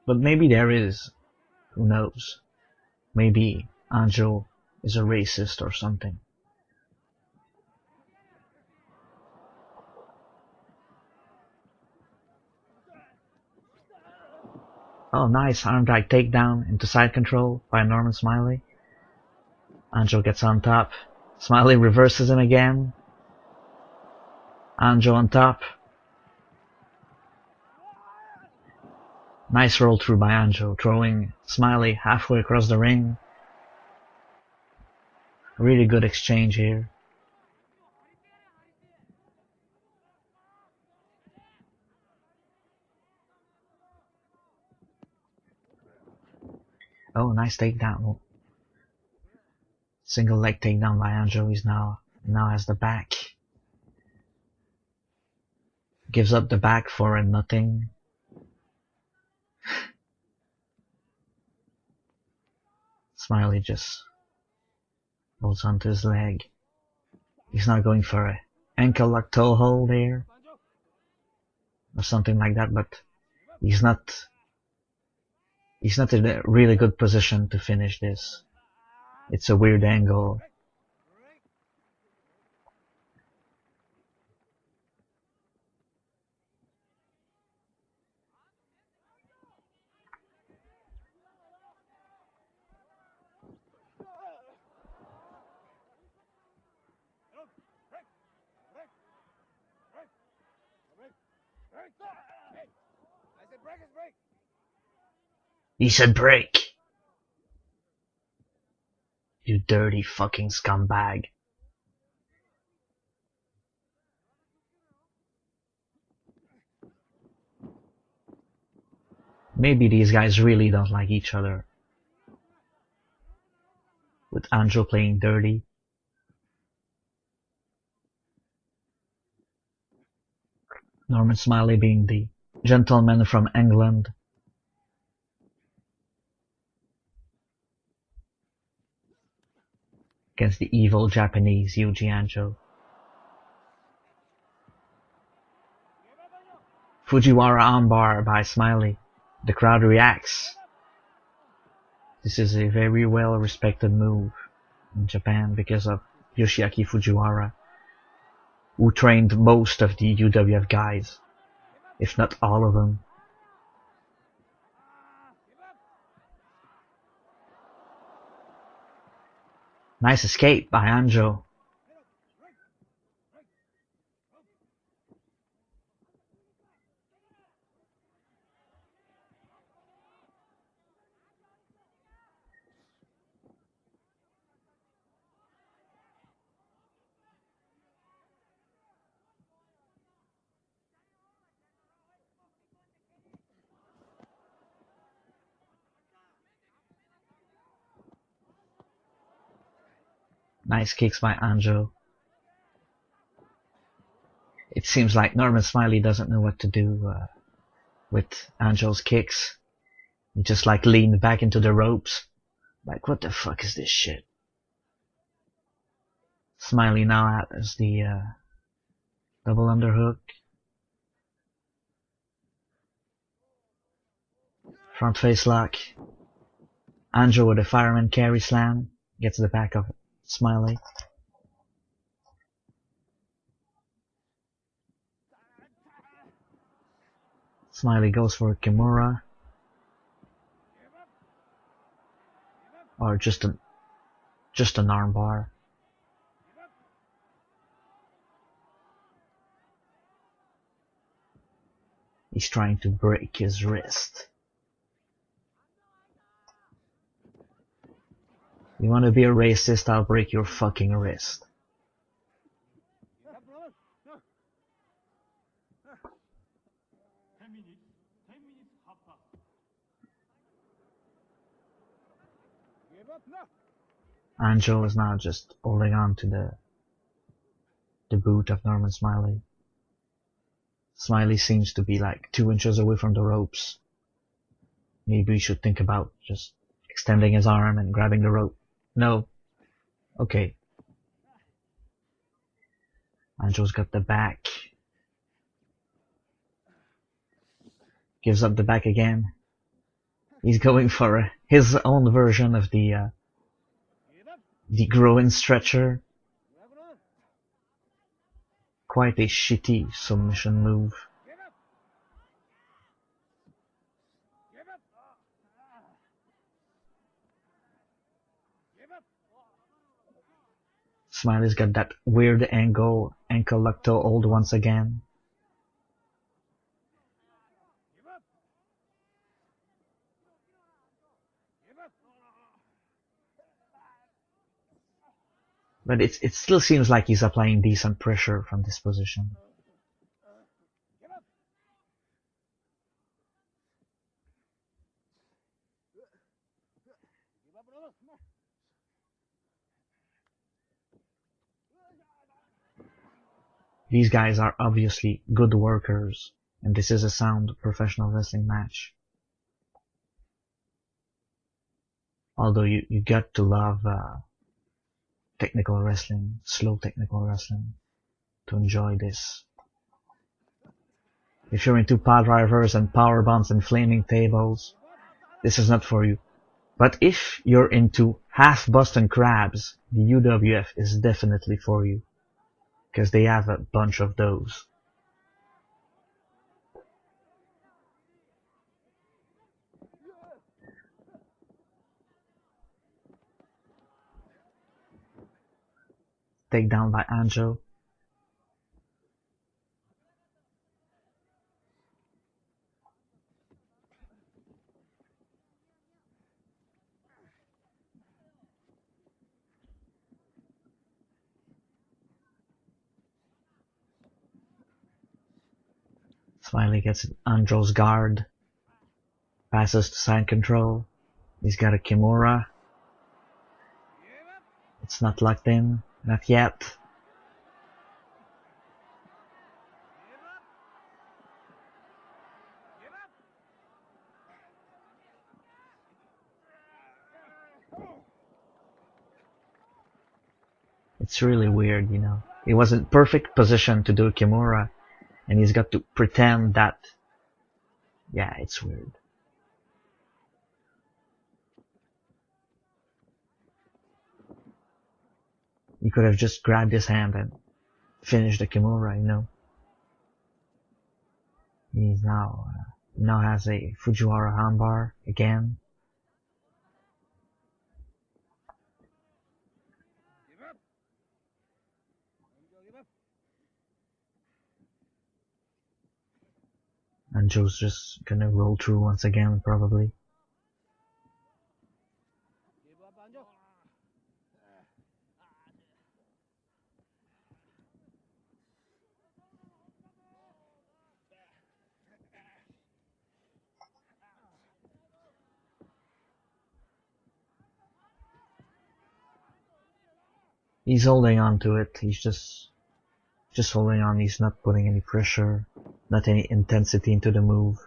But maybe there is. Who knows? Maybe Anjo is a racist or something. Oh, nice arm drag takedown into side control by Norman Smiley. Anjo gets on top. Smiley reverses him again. Anjo on top. Nice roll through by Anjo, throwing Smiley halfway across the ring. Really good exchange here. Oh, nice takedown. Single leg takedown by Anjo. He's now has the back. Gives up the back for a nothing. Smiley just holds onto his leg. He's not going for a ankle lock toe hold here or something like that, but he's not in a really good position to finish this. It's a weird angle. He said break! You dirty fucking scumbag. Maybe these guys really don't like each other. With Anjo playing dirty. Norman Smiley being the gentleman from England. Against the evil Japanese Yoji Anjo. Fujiwara armbar by Smiley. The crowd reacts. This is a very well respected move in Japan because of Yoshiaki Fujiwara, who trained most of the UWF guys, if not all of them. Nice escape by Anjo. Nice kicks by Anjo. It seems like Norman Smiley doesn't know what to do with Anjo's kicks. He just like leaned back into the ropes. Like, what the fuck is this shit? Smiley now has the double underhook. Front face lock. Anjo with a fireman carry slam. Gets the back of Smiley. Smiley goes for a Kimura. Or just an armbar. He's trying to break his wrist. You wanna be a racist, I'll break your fucking wrist. Anjo is now just holding on to the boot of Norman Smiley. Smiley seems to be like 2 inches away from the ropes. Maybe he should think about just extending his arm and grabbing the rope. No. Okay. Anjo's got the back. Gives up the back again. He's going for his own version of the groin stretcher. Quite a shitty submission move. Smiley's got that weird ankle lock toe hold once again. But it still seems like he's applying decent pressure from this position. These guys are obviously good workers, and this is a sound professional wrestling match. Although you got to love technical wrestling, slow technical wrestling, to enjoy this. If you're into pile drivers and power bombs and flaming tables, this is not for you. But if you're into half Boston crabs, the UWF is definitely for you, because they have a bunch of those. Takedown by Anjo. Smiley gets Anjo's guard. Passes to side control. He's got a Kimura. It's not locked in. Not yet. It's really weird, you know. He was in perfect position to do a Kimura, and he's got to pretend that... Yeah, it's weird. He could have just grabbed his hand and finished the Kimura, you know. He's now has a Fujiwara armbar again. And Joe's just gonna roll through once again, probably. He's holding on to it. He's just holding on. He's not putting any pressure, not any intensity into the move.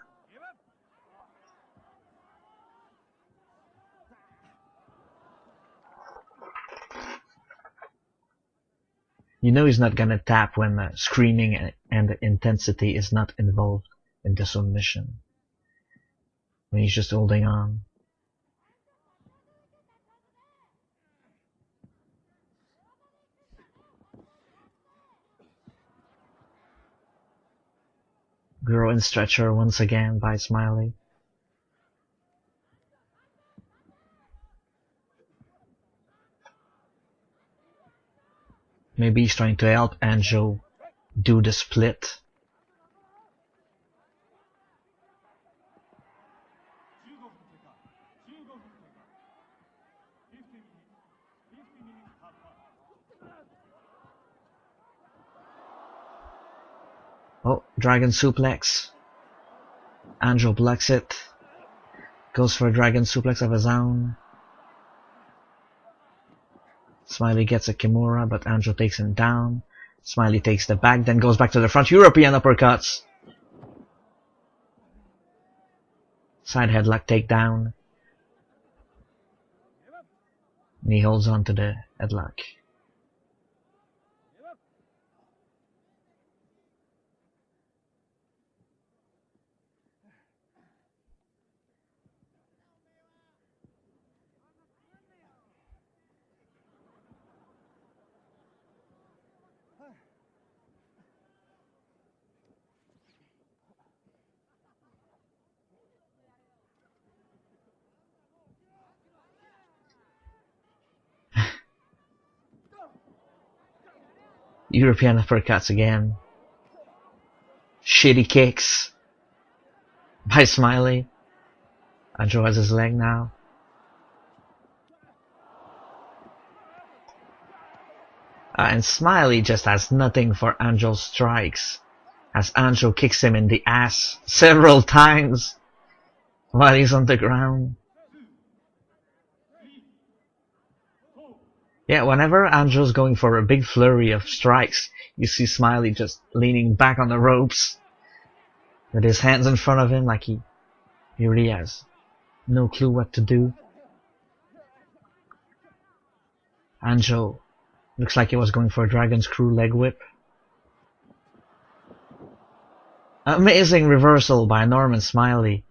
You know he's not gonna tap when screaming and the intensity is not involved in the submission. When he's just holding on. Groin stretcher once again by Smiley. Maybe he's trying to help Anjo do the split. Oh, dragon suplex. Anjo blocks it. Goes for a dragon suplex of his own. Smiley gets a Kimura, but Anjo takes him down. Smiley takes the back, then goes back to the front. European uppercuts. Side headlock takedown. And he holds on to the headlock. European uppercuts again. Shitty kicks by Smiley. Anjo has his leg now. And Smiley just has nothing for Anjo's strikes, as Anjo kicks him in the ass several times while he's on the ground. Yeah, whenever Anjo's going for a big flurry of strikes, you see Smiley just leaning back on the ropes with his hands in front of him like he really has no clue what to do. Anjo looks like he was going for a Dragon Screw leg whip. Amazing reversal by Norman Smiley.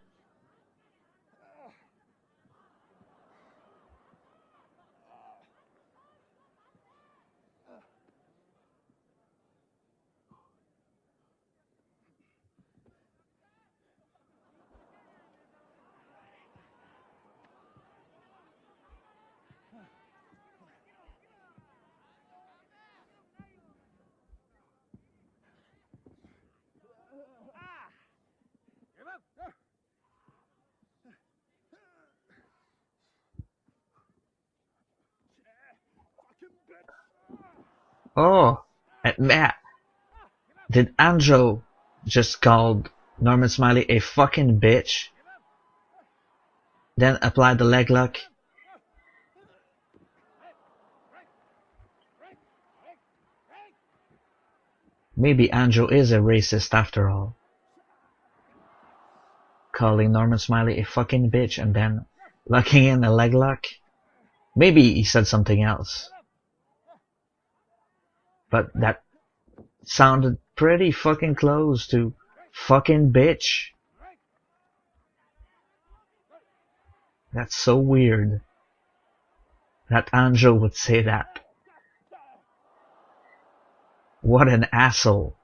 Oh, and that. Did Anjo just call Norman Smiley a fucking bitch? Then apply the leg lock? Maybe Anjo is a racist after all. Calling Norman Smiley a fucking bitch and then locking in a leg lock? Maybe he said something else. But that sounded pretty fucking close to fucking bitch. That's so weird that Anjo would say that. What an asshole.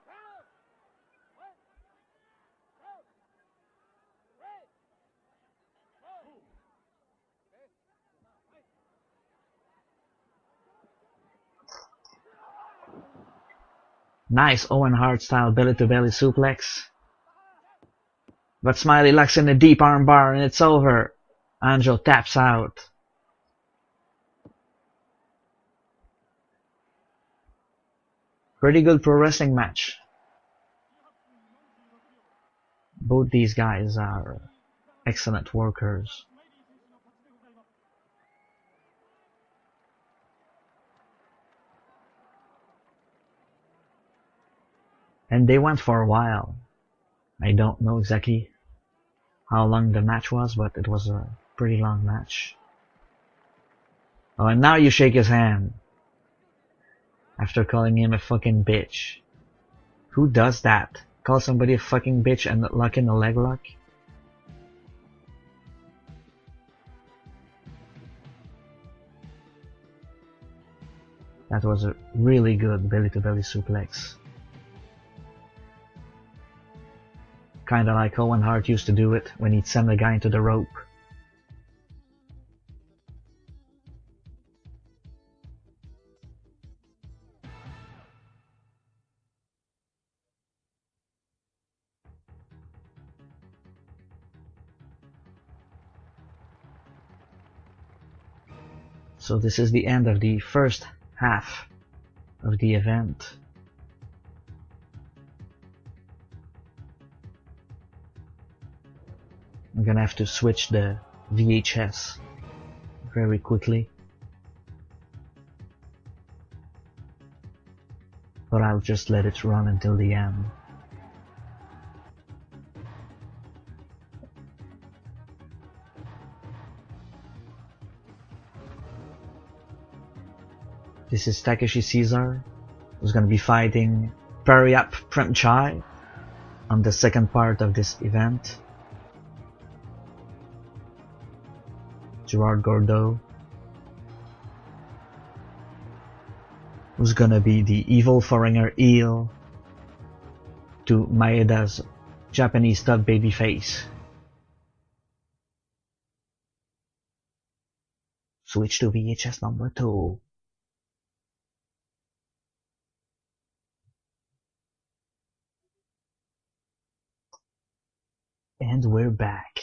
Nice Owen Hart style belly to belly suplex. But Smiley locks in a deep arm bar and it's over. Anjo taps out. Pretty good pro wrestling match. Both these guys are excellent workers. And they went for a while. I don't know exactly how long the match was, but it was a pretty long match. Oh, and now you shake his hand. After calling him a fucking bitch. Who does that? Call somebody a fucking bitch and lock in a leg lock? That was a really good belly to belly suplex. Kinda like Owen Hart used to do it when he'd send a guy into the rope. So this is the end of the first half of the event. I'm gonna have to switch the VHS very quickly. but I'll just let it run until the end. This is Takeshi Caesar, who's gonna be fighting Pariap Premchai on the second part of this event. Gerard Gordeau, who's gonna be the evil foreigner heel to Maeda's Japanese top babyface. Switch to VHS number 2. And we're back.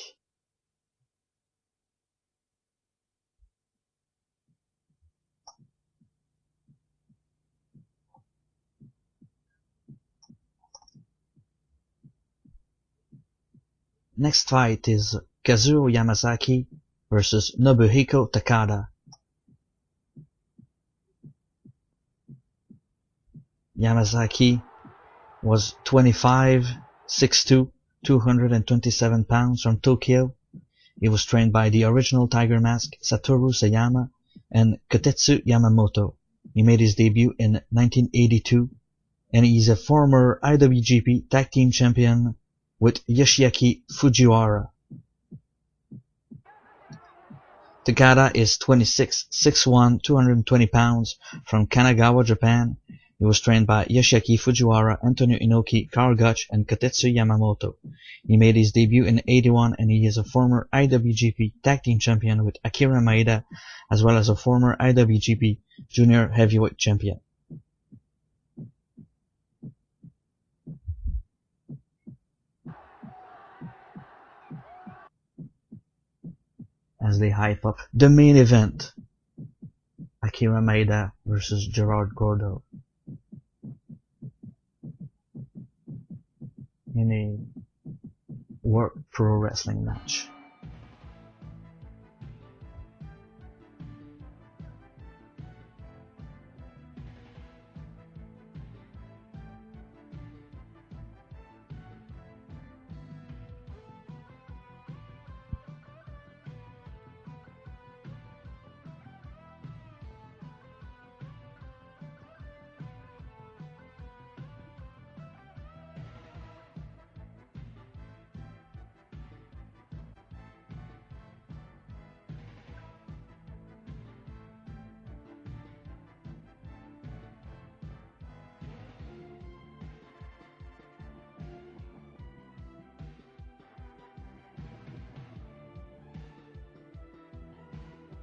Next fight is Kazuo Yamazaki versus Nobuhiko Takada. Yamazaki was 25, 6'2", 227 pounds from Tokyo. He was trained by the original Tiger Mask, Satoru Sayama, and Kotetsu Yamamoto. He made his debut in 1982, and he's a former IWGP Tag Team Champion with Yoshiaki Fujiwara. Takada is 26, 6'1", 220 pounds from Kanagawa, Japan. He was trained by Yoshiaki Fujiwara, Antonio Inoki, Karl Gotch, and Kotetsu Yamamoto. He made his debut in 81, and he is a former IWGP Tag Team Champion with Akira Maeda, as well as a former IWGP Junior Heavyweight Champion. As they hype up the main event, Akira Maeda versus Gerard Gordeau in a World Pro Wrestling match.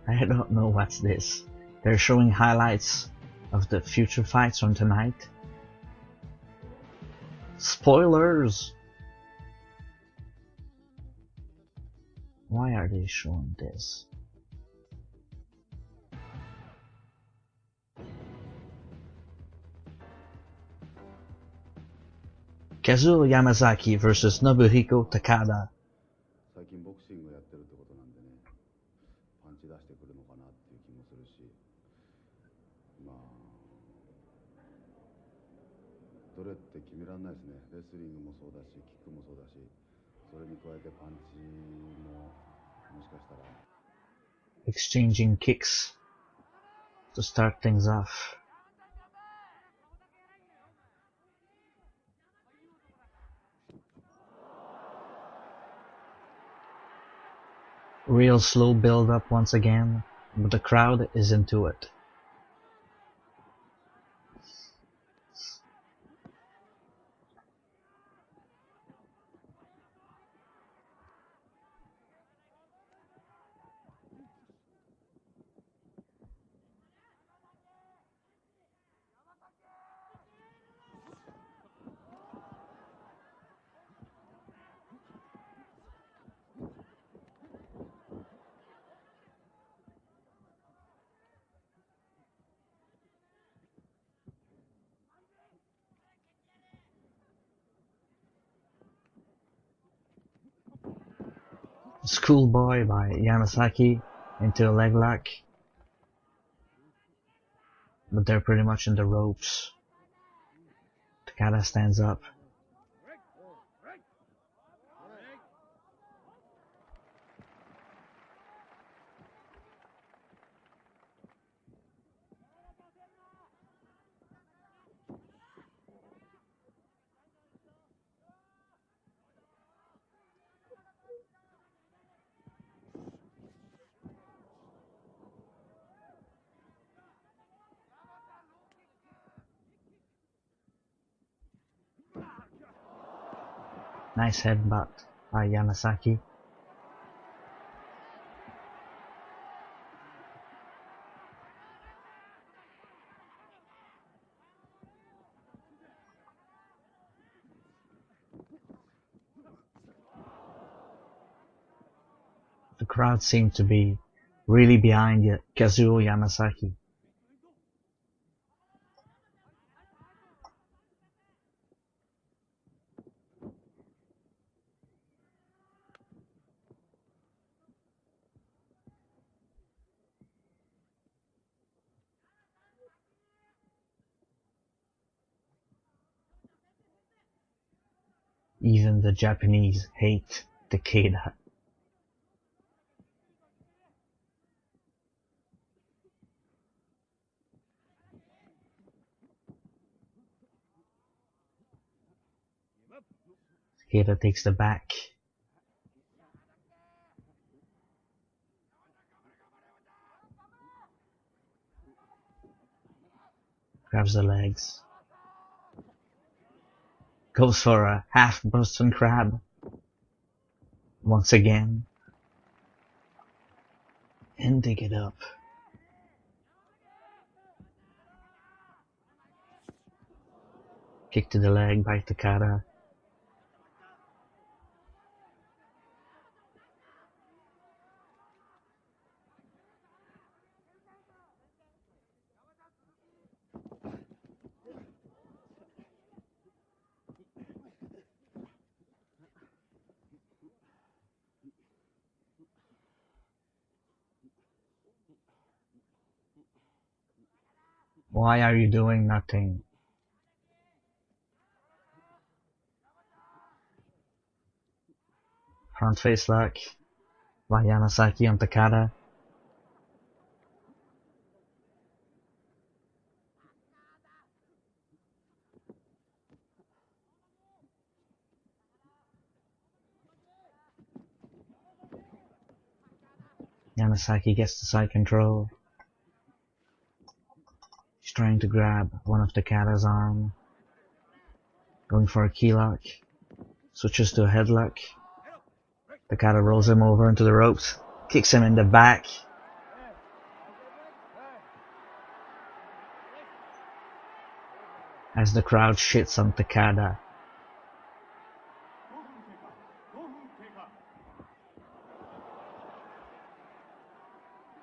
I don't know what's this. They're showing highlights of the future fights from tonight. Spoilers! Why are they showing this? Kazuo Yamazaki versus Nobuhiko Takada. 最近ボクシングやってるってことなんでね、パンチ出してくるのかなっていう気もするし、まあどれって決めらんないですね。レスリングもそうだし、キックもそうだし、それに加えてパンチももしかしたら。Exchanging kicks to start things off. Real slow build up once again, but the crowd is into it. Schoolboy by Yamazaki into a leg lock, but they're pretty much in the ropes. Takada stands up. Nice headbutt by Yamasaki. The crowd seemed to be really behind Kazuo Yamasaki. Even the Japanese hate Takada. Takada takes the back. Grabs the legs. Goes for a half Boston Crab. Once again. And dig it up. Kick to the leg by Takada. Why are you doing nothing? Front face lock by Yamasaki on Takada. Yamasaki gets the side control. He's trying to grab one of Takada's arm. Going for a key lock. Switches to a headlock. Takada rolls him over into the ropes. Kicks him in the back. As the crowd shits on Takada.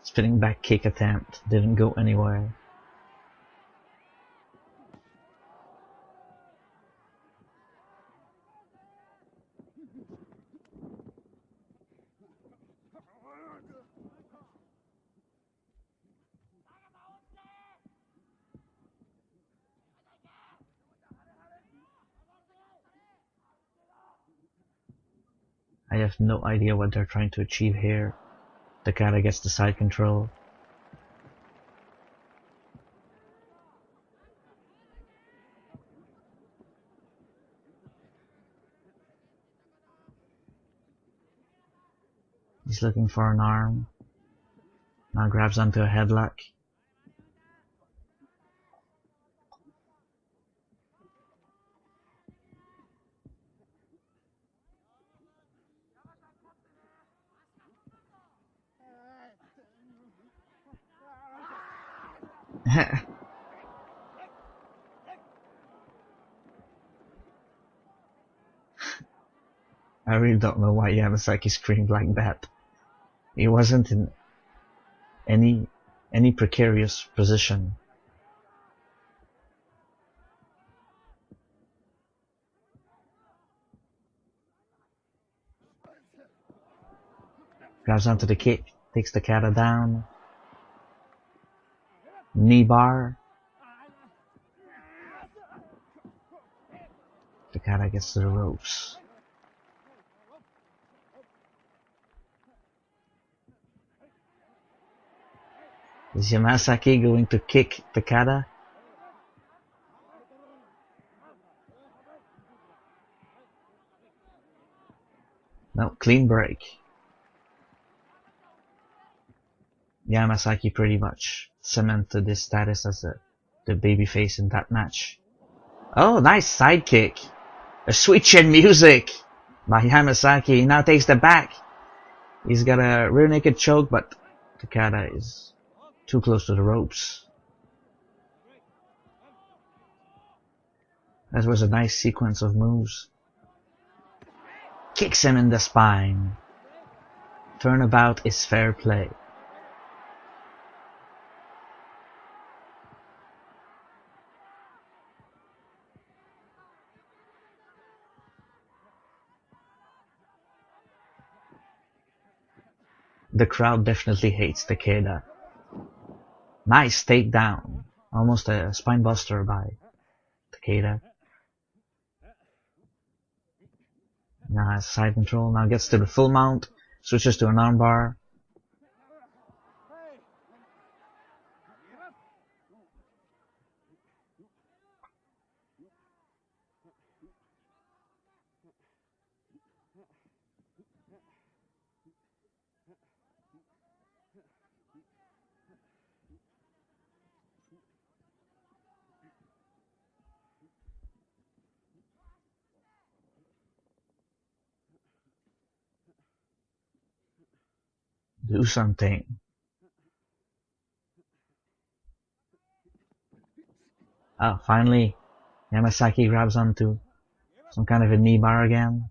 Spinning back kick attempt. Didn't go anywhere. I have no idea what they're trying to achieve here. Takada gets the side control. He's looking for an arm. Now grabs onto a headlock. I really don't know why Yamasaki screamed like that. He wasn't in any precarious position. Grabs onto the kick, takes Takada down. Knee bar. Takada gets to the ropes. Is Yamasaki going to kick Takada? No, clean break. Yamasaki pretty much cemented his status as the babyface in that match. Oh, nice sidekick. A sweet chin music by Yamasaki. He now takes the back. He's got a rear naked choke, but Takada is too close to the ropes. That was a nice sequence of moves. Kicks him in the spine. Turnabout is fair play. The crowd definitely hates Takeda. Nice takedown. Almost a spine buster by Takeda. Now has side control. Now gets to the full mount. Switches to an armbar. Do something. Oh, finally, Yamasaki grabs onto some kind of a knee bar again.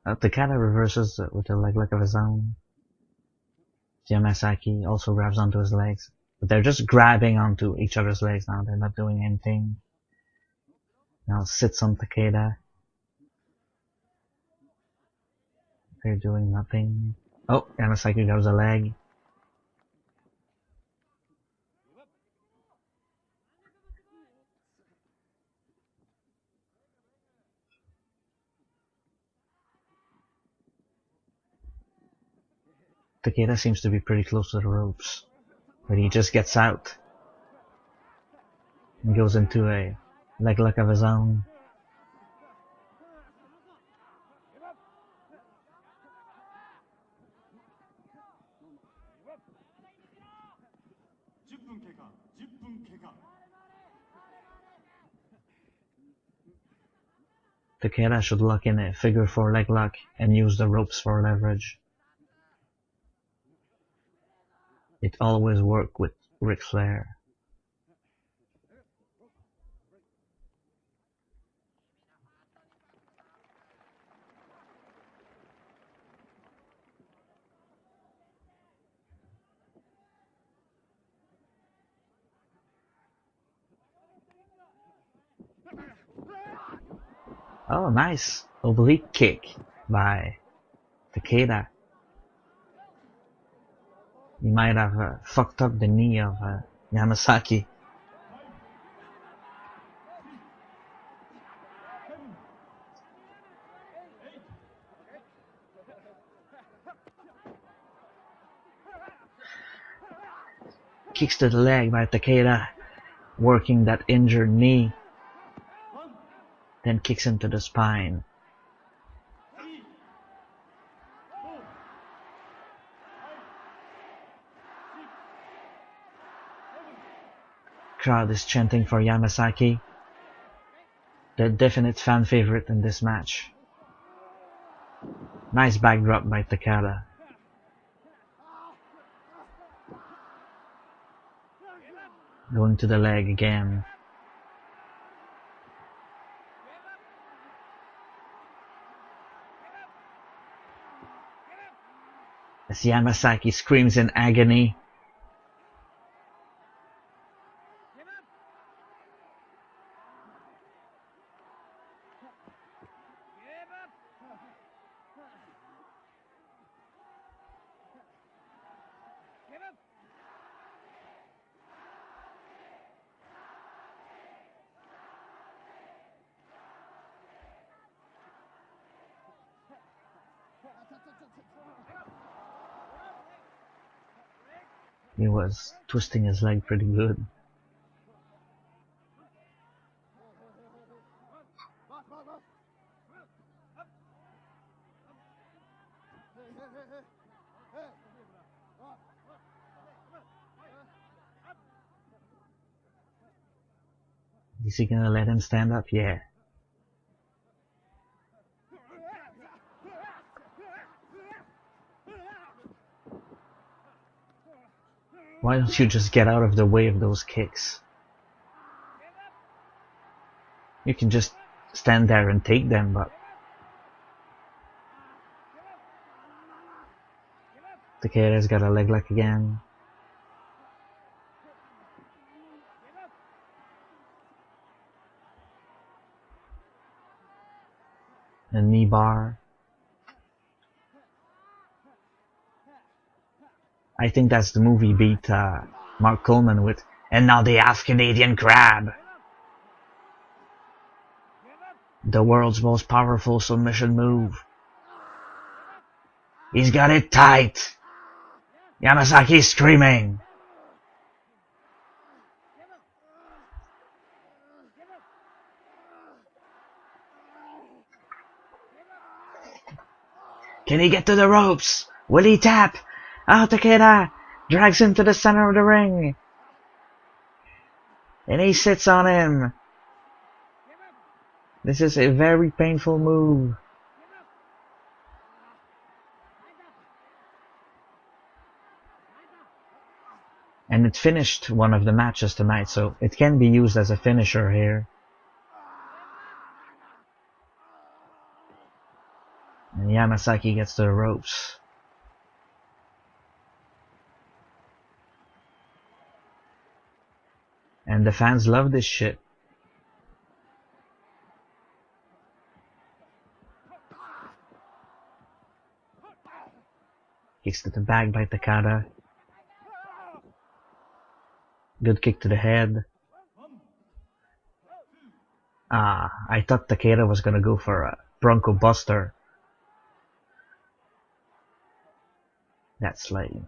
Takada reverses with a leg lock of his own. Yamasaki also grabs onto his legs. But they're just grabbing onto each other's legs now. They're not doing anything. Now sits on Takeda. They're doing nothing. Oh, Yamasaki grabs a leg. Takeda seems to be pretty close to the ropes. But he just gets out. And goes into a leg lock of his own. Takeda should lock in a figure 4 leg lock and use the ropes for leverage. It always worked with Ric Flair. Oh, nice oblique kick by Takeda. He might have fucked up the knee of Yamasaki. Kicks to the leg by Takeda, working that injured knee. Then kicks him to the spine. Crowd is chanting for Yamasaki, the definite fan favorite in this match. Nice backdrop by Takada. Going to the leg again. As Yamasaki screams in agony. He was twisting his leg pretty good. Is he gonna let him stand up? Yeah. Why don't you just get out of the way of those kicks? You can just stand there and take them, but Takeda's got a leg lock again. A knee bar. I think that's the movie beat Mark Coleman with "And now the half-Canadian crab." The world's most powerful submission move. He's got it tight. Yamasaki's screaming. Can he get to the ropes? Will he tap? Oh, Takeda drags him to the center of the ring. And he sits on him. This is a very painful move. And it finished one of the matches tonight, so it can be used as a finisher here. And Yamasaki gets to the ropes. And the fans love this shit. Kicks to the back by Takada. Good kick to the head. I thought Takeda was gonna go for a Bronco Buster. That's lame.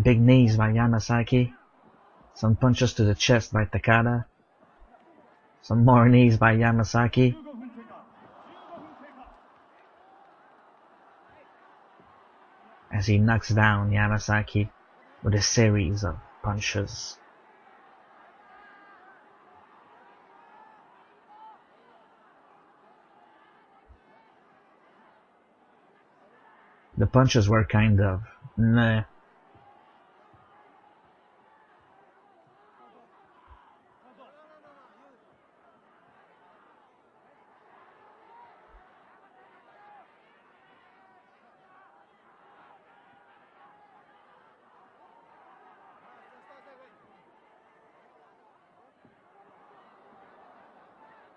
Big knees by Yamasaki. Some punches to the chest by Takada. Some more knees by Yamasaki. As he knocks down Yamasaki with a series of punches. The punches were kind of meh.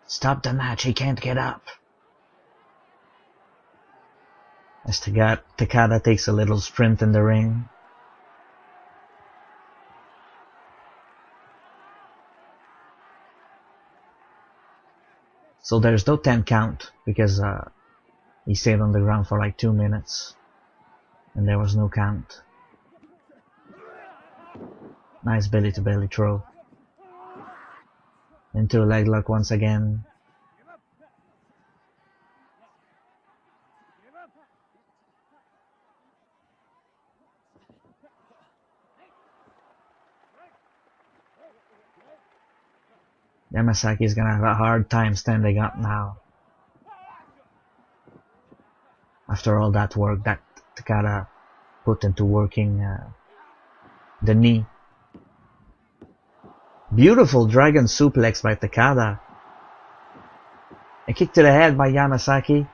Stop the match, he can't get up. As Takada takes a little sprint in the ring. So there's no 10 count because he stayed on the ground for like 2 minutes. And there was no count. Nice belly to belly throw. Into a leg lock once again. Yamasaki is gonna have a hard time standing up now. After all that work that Takada put into working the knee. Beautiful dragon suplex by Takada. A kick to the head by Yamasaki.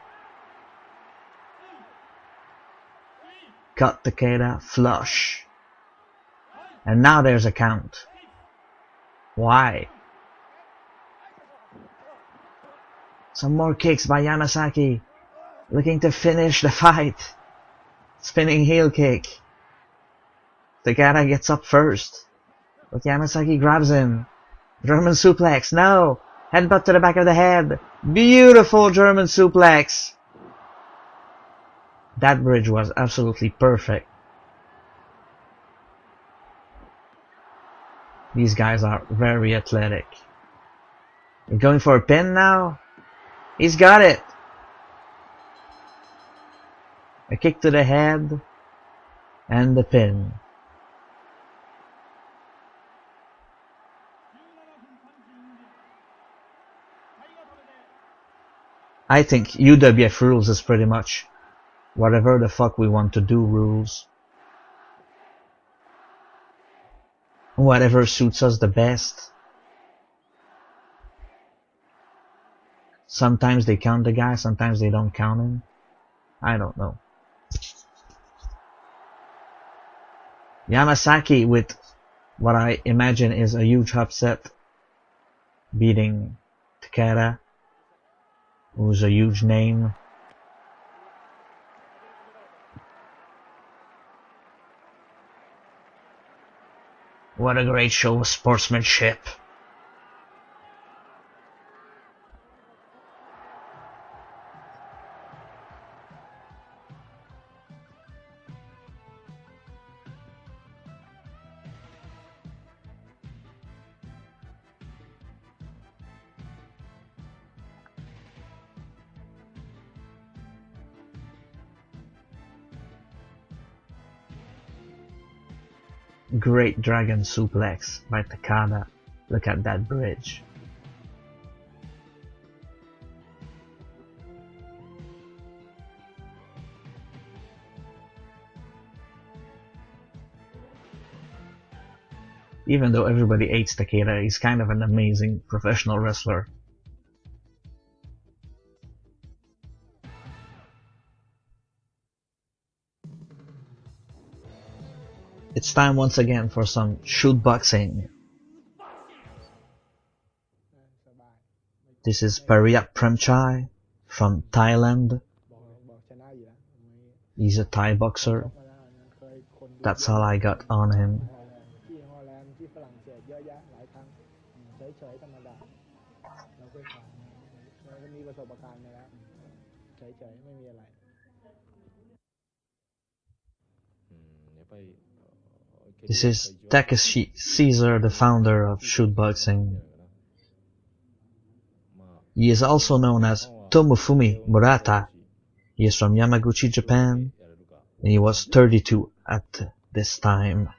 Cut Takeda, flush. And now there's a count. Why? Some more kicks by Yamasaki. Looking to finish the fight. Spinning heel kick. Takada gets up first. But Yamasaki grabs him. German suplex. No! Headbutt to the back of the head. Beautiful German suplex. That bridge was absolutely perfect. These guys are very athletic. We're going for a pin now? He's got it! A kick to the head. And the pin. I think UWF rules is pretty much whatever the fuck we want to do rules. Whatever suits us the best. Sometimes they count the guy, sometimes they don't count him. I don't know. Yamasaki with what I imagine is a huge upset, beating Takada, who's a huge name. What a great show of sportsmanship. Great dragon suplex by Takada. Look at that bridge. Even though everybody hates Takada, he's kind of an amazing professional wrestler. It's time once again for some shoot boxing. This is Pariat Premchai from Thailand. He's a Thai boxer. That's all I got on him. This is Takeshi Caesar, the founder of shoot boxing. He is also known as Tomofumi Murata. He is from Yamaguchi, Japan, and he was 32 at this time.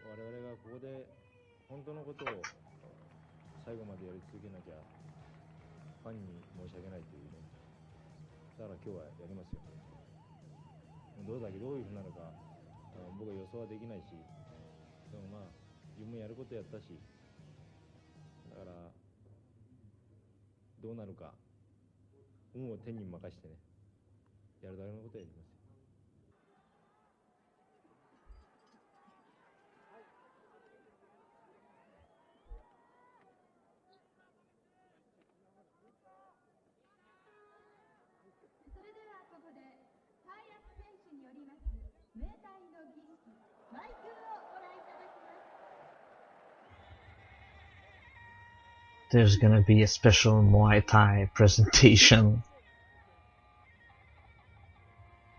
There's gonna be a special Muay Thai presentation.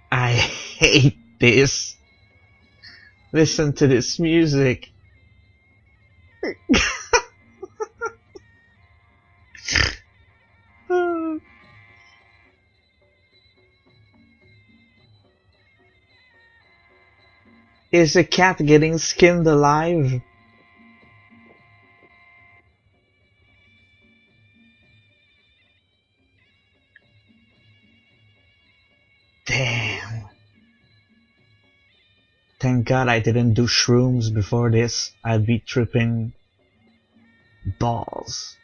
I hate this. Listen to this music. Is a cat getting skinned alive? Damn. Thank God I didn't do shrooms before this. I'd be tripping balls.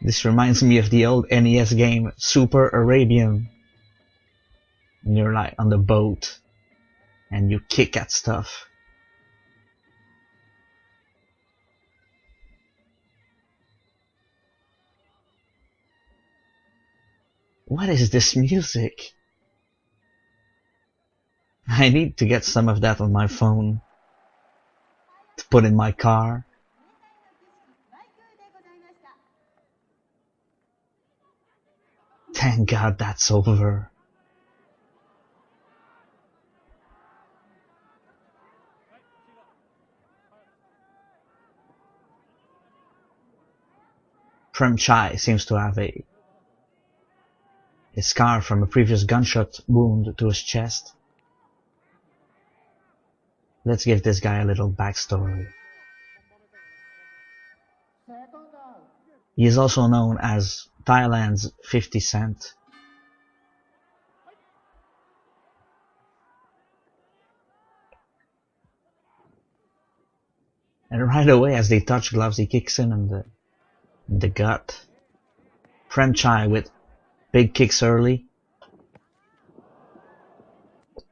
This reminds me of the old NES game Super Arabian. And you're like on the boat and you kick at stuff. What is this music? I need to get some of that on my phone to put in my car. Thank God that's over. Prem Chai seems to have a scar from a previous gunshot wound to his chest. Let's give this guy a little backstory. He is also known as Thailand's 50 Cent. And right away as they touch gloves, he kicks him in the gut. Prem Chai with big kicks early.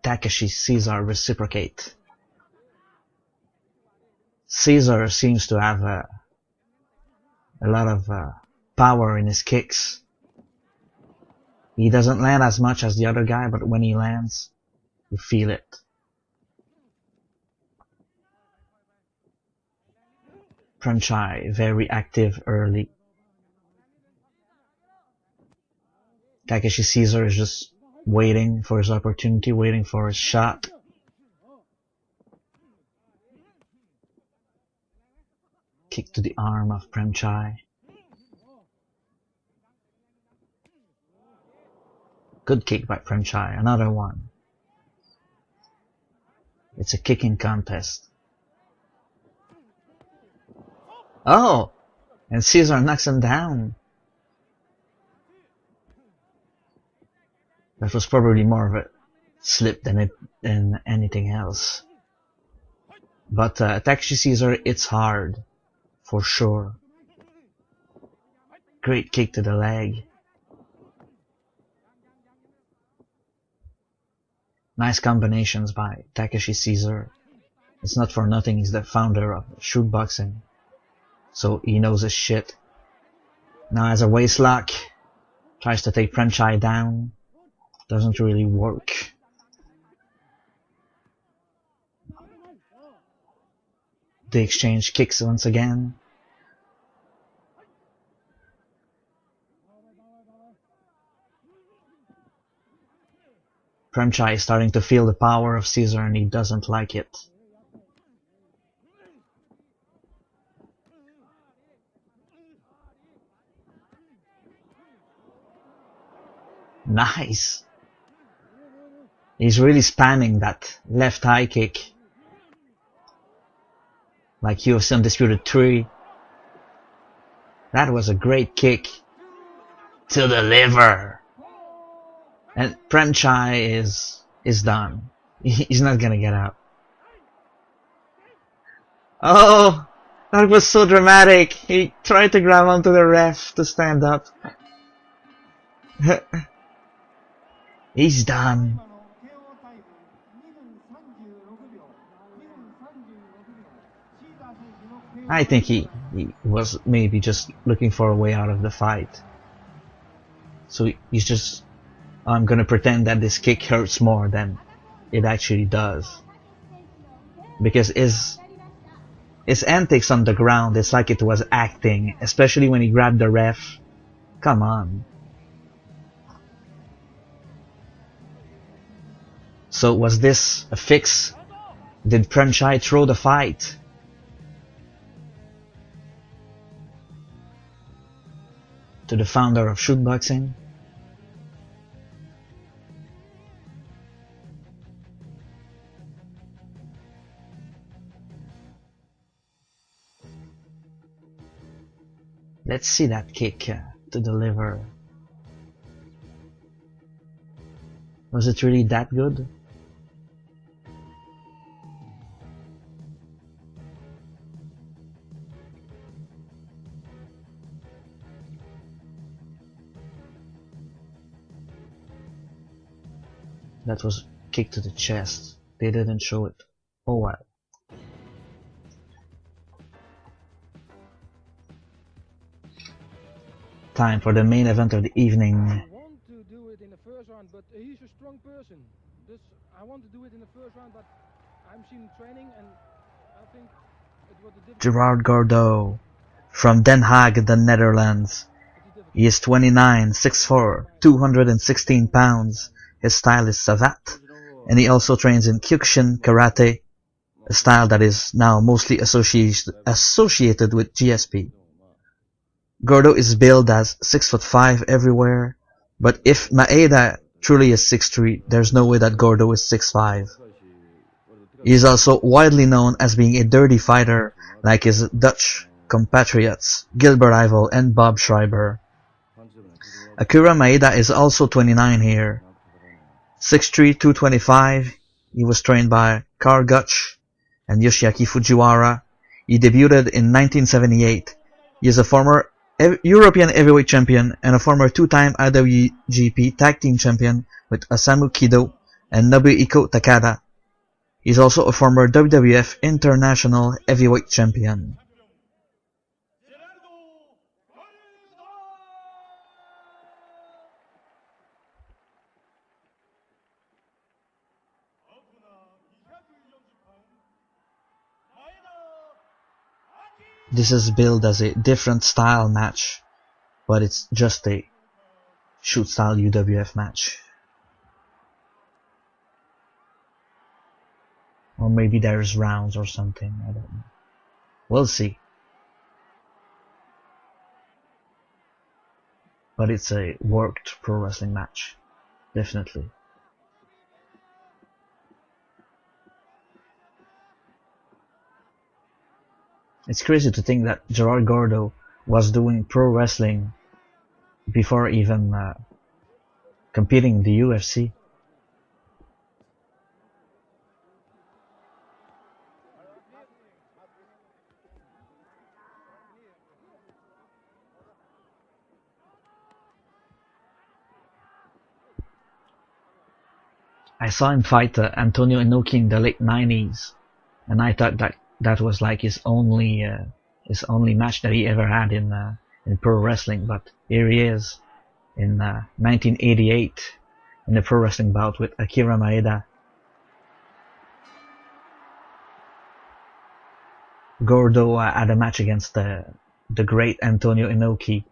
Takeshi Caesar reciprocate. Caesar seems to have a lot of power in his kicks. He doesn't land as much as the other guy, but when he lands, you feel it. Prem Chai very active early. Takeshi Caesar is just waiting for his opportunity, waiting for his shot. Kick to the arm of Prem Chai. Good kick by Prem Chai, another one. It's a kicking contest. Oh! And Caesar knocks him down. That was probably more of a slip than anything else. But Takeshi Caesar, it's hard. For sure. Great kick to the leg. Nice combinations by Takeshi Caesar. It's not for nothing he's the founder of shoot boxing. So he knows his shit. Now as a waist lock, tries to take Prem Chai down. Doesn't really work. They exchange kicks once again. Prem Chai is starting to feel the power of Caesar and he doesn't like it. Nice! He's really spamming that left high kick. Like UFC Undisputed 3. That was a great kick. To the liver! And Prem Chai is done. He's not gonna get out. Oh! That was so dramatic! He tried to grab onto the ref to stand up. He's done. I think he was maybe just looking for a way out of the fight. So he's just, I'm gonna pretend that this kick hurts more than it actually does. Because his antics on the ground, it's like it was acting, especially when he grabbed the ref. Come on. So was this a fix? Did Prem Chai throw the fight? To the founder of shoot boxing? Let's see that kick to the liver. Was it really that good? That was kick to the chest. They didn't show it. Oh well. Time for the main event of the evening. Want to do it in the first round, but he's a strong person. Dus I want to do it in the first round, but I'm seeing training and I think it was a difficult. Gerard Gordeau from Den Haag, the Netherlands. He is 29, 6'4", 216 pounds. His style is Savat, and he also trains in Kyokushin Karate, a style that is now mostly associated with GSP. Gordo is billed as 6'5" everywhere, but if Maeda truly is 6'3", there's no way that Gordo is 6'5". He is also widely known as being a dirty fighter, like his Dutch compatriots Gilbert Yvel and Bob Schreiber. Akira Maeda is also 29 here. 6'3", 225. He was trained by Karl Gutsch and Yoshiaki Fujiwara. He debuted in 1978. He is a former European heavyweight champion and a former two-time IWGP Tag Team champion with Osamu Kido and Nobuhiko Takada. He is also a former WWF International Heavyweight Champion. This is billed as a different style match, but it's just a shoot style UWF match. Or maybe there's rounds or something, I don't know. We'll see. But it's a worked pro wrestling match. Definitely. It's crazy to think that Gerard Gordo was doing pro wrestling before even competing in the UFC. I saw him fight Antonio Inoki in the late 90s, and I thought that was like his only match that he ever had in pro wrestling. But here he is in 1988 in the pro wrestling bout with Akira Maeda. Gordo had a match against the great Antonio Inoki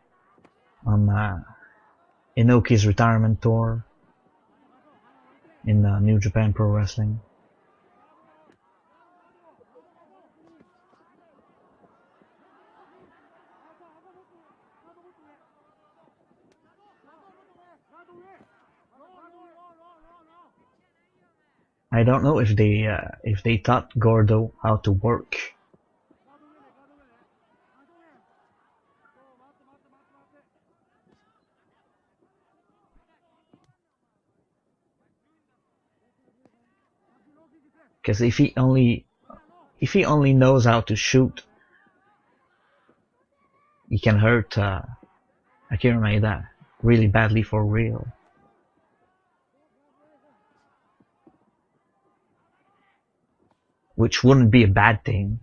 on Inoki's retirement tour in New Japan Pro Wrestling. I don't know if they taught Gordo how to work. Because if he only knows how to shoot, he can hurt Akira Maeda really badly for real. Which wouldn't be a bad thing.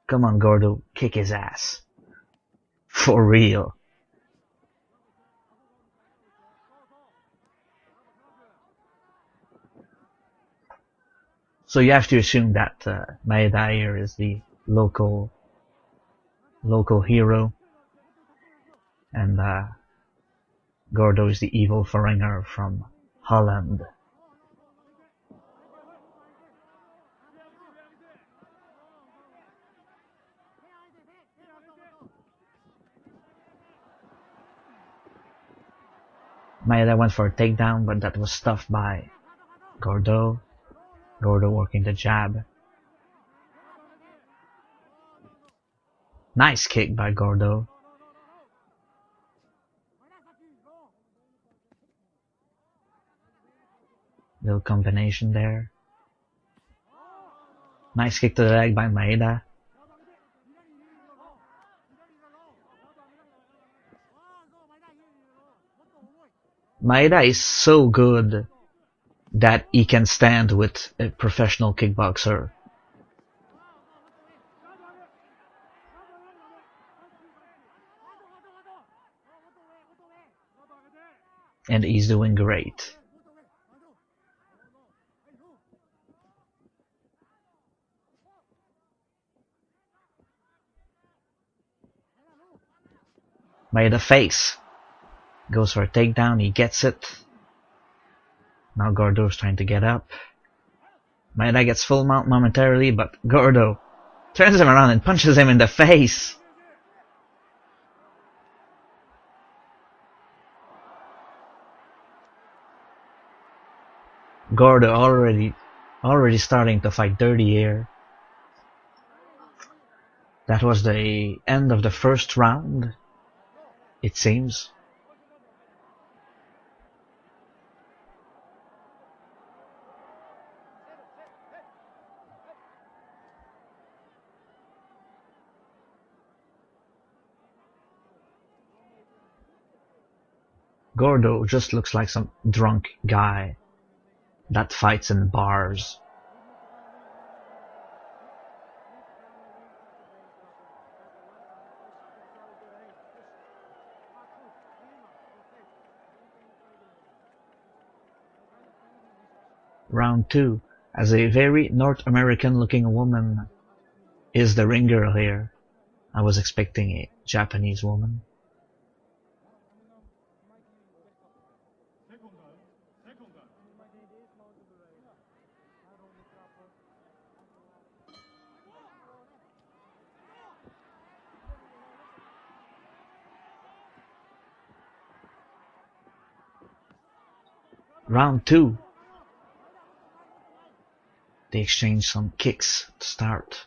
Come on, Gordo, kick his ass. For real. So you have to assume that Maeda here is the local hero, and Gordo is the evil foreigner from Holland. Maeda went for a takedown, but that was stuffed by Gordo. Gordo working the jab. Nice kick by Gordo. Little combination there. Nice kick to the leg by Maeda. Maeda is so good that he can stand with a professional kickboxer. And he's doing great. Maeda face. Goes for a takedown, he gets it. Now Gordo's trying to get up. Maeda gets full mount momentarily, but Gordo turns him around and punches him in the face. Gordo already starting to fight dirty here. That was the end of the first round, it seems. Gordo just looks like some drunk guy that fights in bars. Round 2, as a very North American looking woman is the ring girl here. I was expecting a Japanese woman. Round 2. They exchange some kicks to start.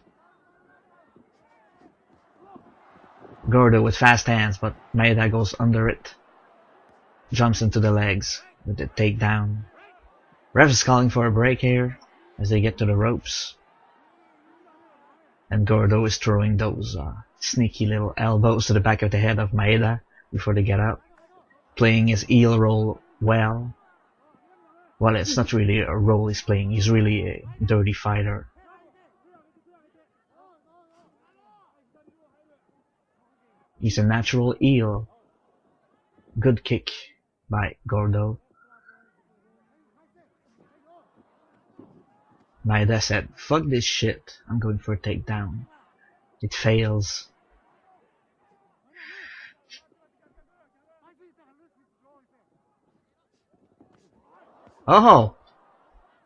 Gordo with fast hands, but Maeda goes under it. Jumps into the legs with the takedown. Ref is calling for a break here as they get to the ropes. And Gordo is throwing those sneaky little elbows to the back of the head of Maeda before they get up. Playing his heel role well. Well, it's not really a role he's playing. He's really a dirty fighter. He's a natural heel. Good kick by Gordo. Maeda said, "Fuck this shit. I'm going for a takedown." It fails. Oh!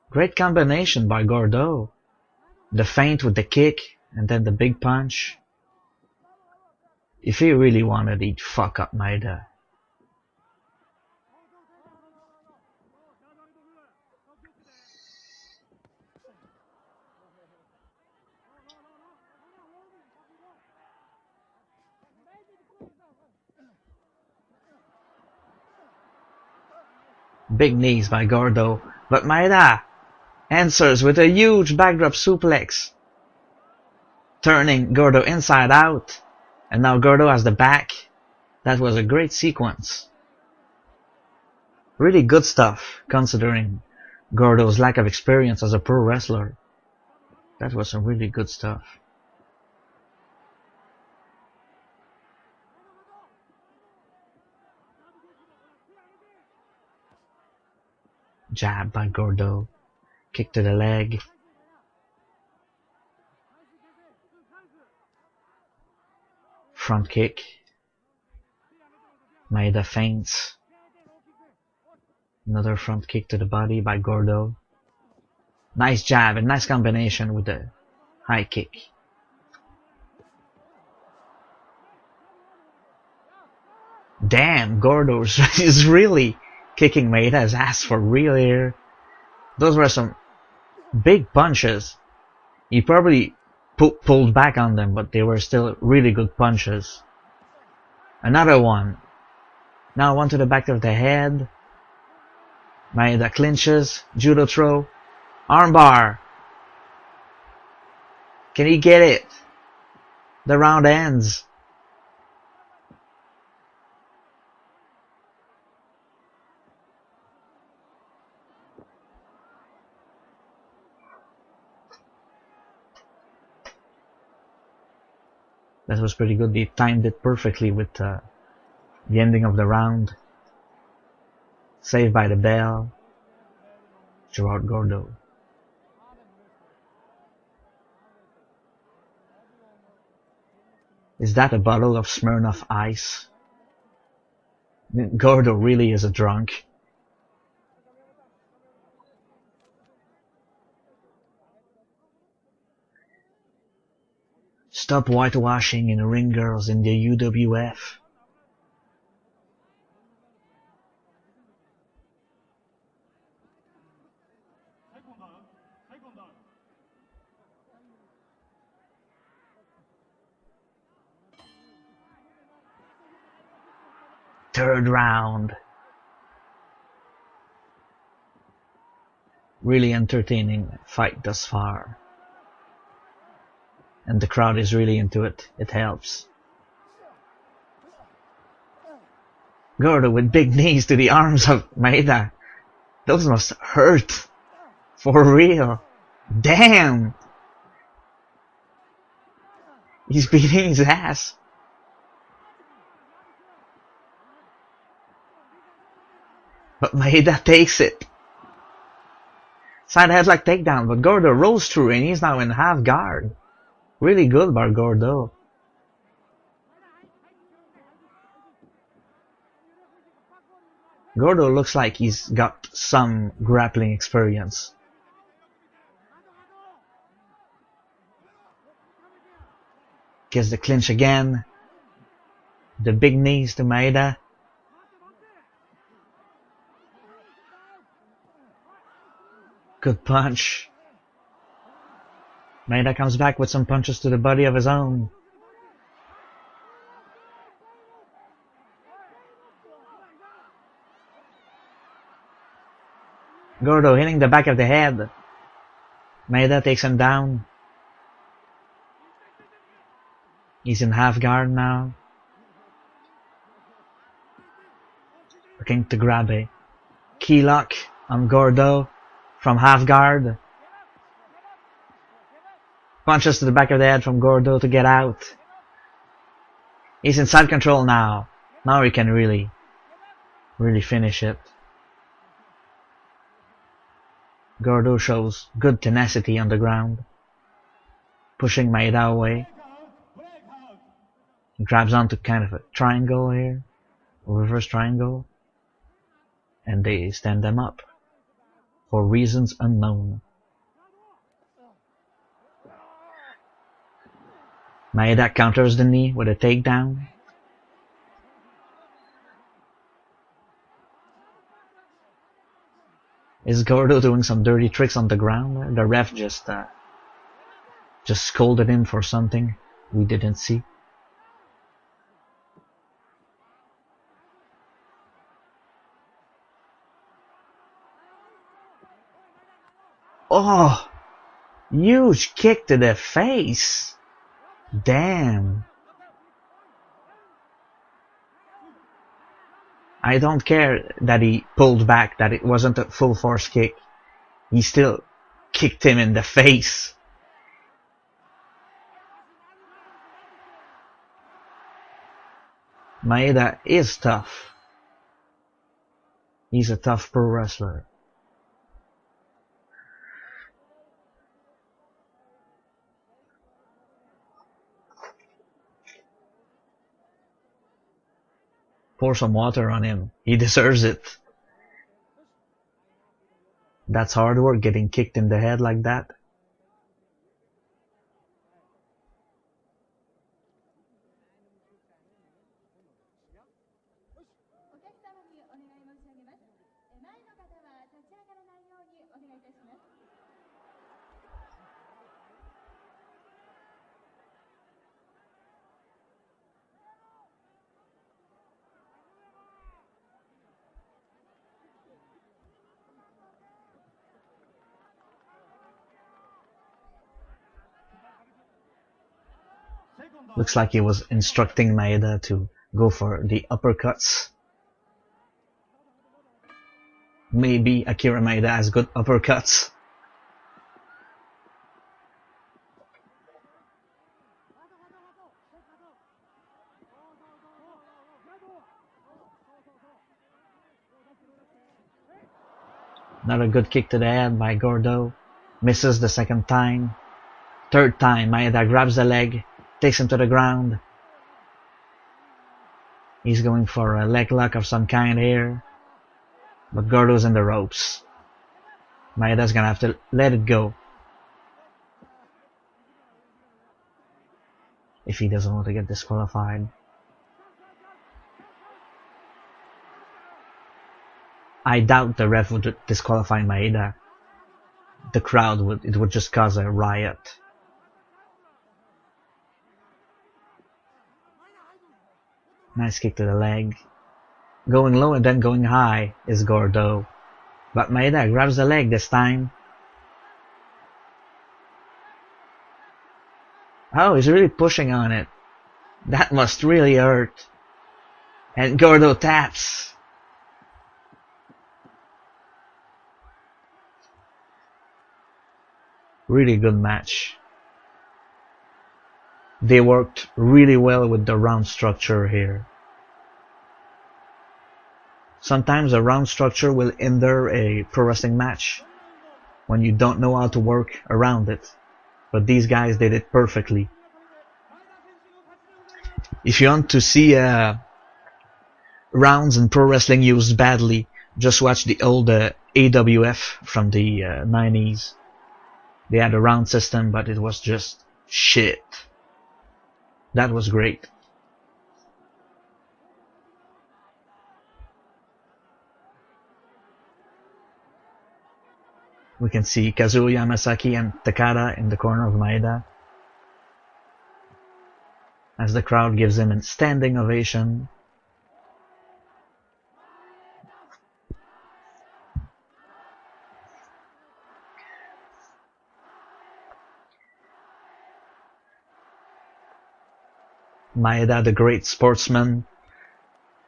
Great combination by Gordo. The feint with the kick and then the big punch. If he really wanted, he'd fuck up Maeda. Big knees by Gordo, but Maeda answers with a huge backdrop suplex, turning Gordo inside out, and now Gordo has the back. That was a great sequence. Really good stuff, considering Gordo's lack of experience as a pro wrestler. That was some really good stuff. Jab by Gordo. Kick to the leg. Front kick. Maeda feints. Another front kick to the body by Gordo. Nice jab and nice combination with the high kick. Damn, Gordo is really kicking Maeda's ass for real here. Those were some big punches. He probably pulled back on them, but they were still really good punches. Another one. Now one to the back of the head. Maeda clinches. Judo throw. Armbar. Can he get it? The round ends. That was pretty good. They timed it perfectly with the ending of the round. Saved by the bell. Gerard Gordo. Is that a bottle of Smirnoff Ice? Gordo really is a drunk. Stop whitewashing in ring girls in the UWF. Third round. Really entertaining fight thus far. And the crowd is really into it. It helps. Gordo with big knees to the arms of Maeda. Those must hurt. For real. Damn! He's beating his ass. But Maeda takes it. Side headlock takedown, but Gordo rolls through and he's now in half guard. Really good by Gordo. Gordo looks like he's got some grappling experience. Gets the clinch again. The big knees to Maeda. Good punch. Maeda comes back with some punches to the body of his own. Gordo hitting the back of the head. Maeda takes him down. He's in half guard now. Looking to grab a key lock on Gordo from half guard. Punches to the back of the head from Gordo to get out. He's in side control now. Now he can really finish it. Gordo shows good tenacity on the ground. Pushing Maeda away. He grabs onto kind of a triangle here. A reverse triangle. And they stand them up. For reasons unknown. Maeda counters the knee with a takedown. Is Gordo doing some dirty tricks on the ground? The ref just scolded him for something we didn't see. Oh! Huge kick to the face! Damn! I don't care that he pulled back, that it wasn't a full force kick. He still kicked him in the face. Maeda is tough. He's a tough pro wrestler. Pour some water on him. He deserves it. That's hard work, getting kicked in the head like that. Looks like he was instructing Maeda to go for the uppercuts. Maybe Akira Maeda has good uppercuts. Another good kick to the head by Gordo. Misses the second time. Third time, Maeda grabs the leg. Takes him to the ground. He's going for a leg lock of some kind here. But Gordo's in the ropes. Maeda's gonna have to let it go. If he doesn't want to get disqualified. I doubt the ref would disqualify Maeda. The crowd would just cause a riot. Nice kick to the leg. Going low and then going high is Gordo. But Maeda grabs the leg this time. Oh, he's really pushing on it. That must really hurt. And Gordo taps. Really good match. They worked really well with the round structure here. Sometimes a round structure will hinder a pro wrestling match when you don't know how to work around it. But these guys did it perfectly. If you want to see rounds in pro wrestling used badly, just watch the old UWF from the 90s. They had a round system, but it was just shit. That was great. We can see Kazuo Yamasaki and Takada in the corner of Maeda, as the crowd gives him a standing ovation. Maeda, the great sportsman,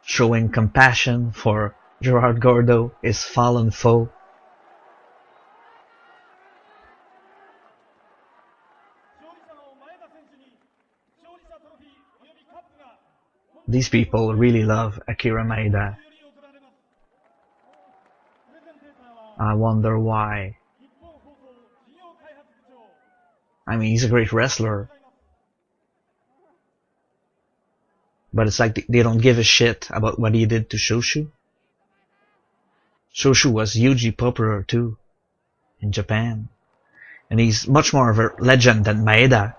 showing compassion for Gerard Gordo, his fallen foe. These people really love Akira Maeda. I wonder why. I mean, he's a great wrestler. But it's like they don't give a shit about what he did to Shoshu. Shoshu was hugely popular too in Japan. And he's much more of a legend than Maeda.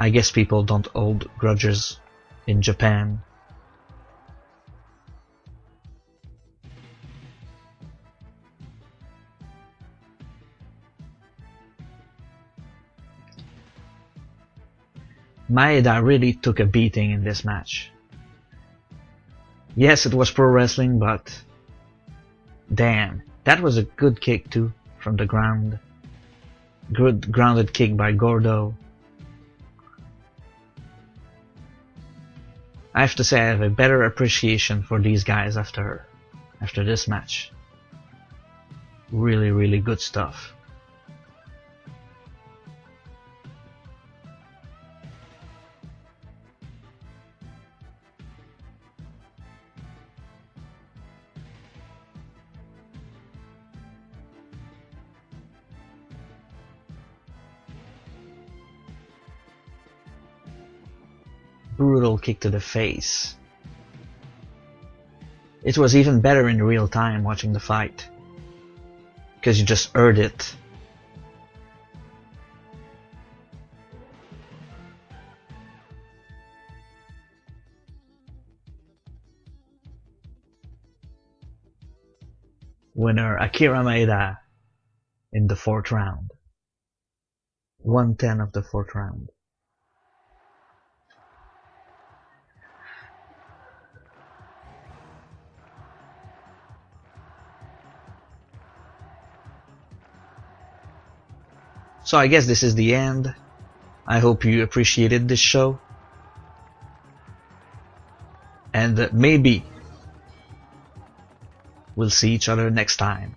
I guess people don't hold grudges in Japan. Maeda really took a beating in this match. Yes, it was pro wrestling, but damn, that was a good kick too, from the ground. Good grounded kick by Gordo. I have to say I have a better appreciation for these guys after this match. Really, really good stuff. Brutal kick to the face. It was even better in real time watching the fight, because you just heard it. Winner Akira Maeda in the 4th round. 110 of the 4th round. So I guess this is the end. I hope you appreciated this show. And maybe we'll see each other next time.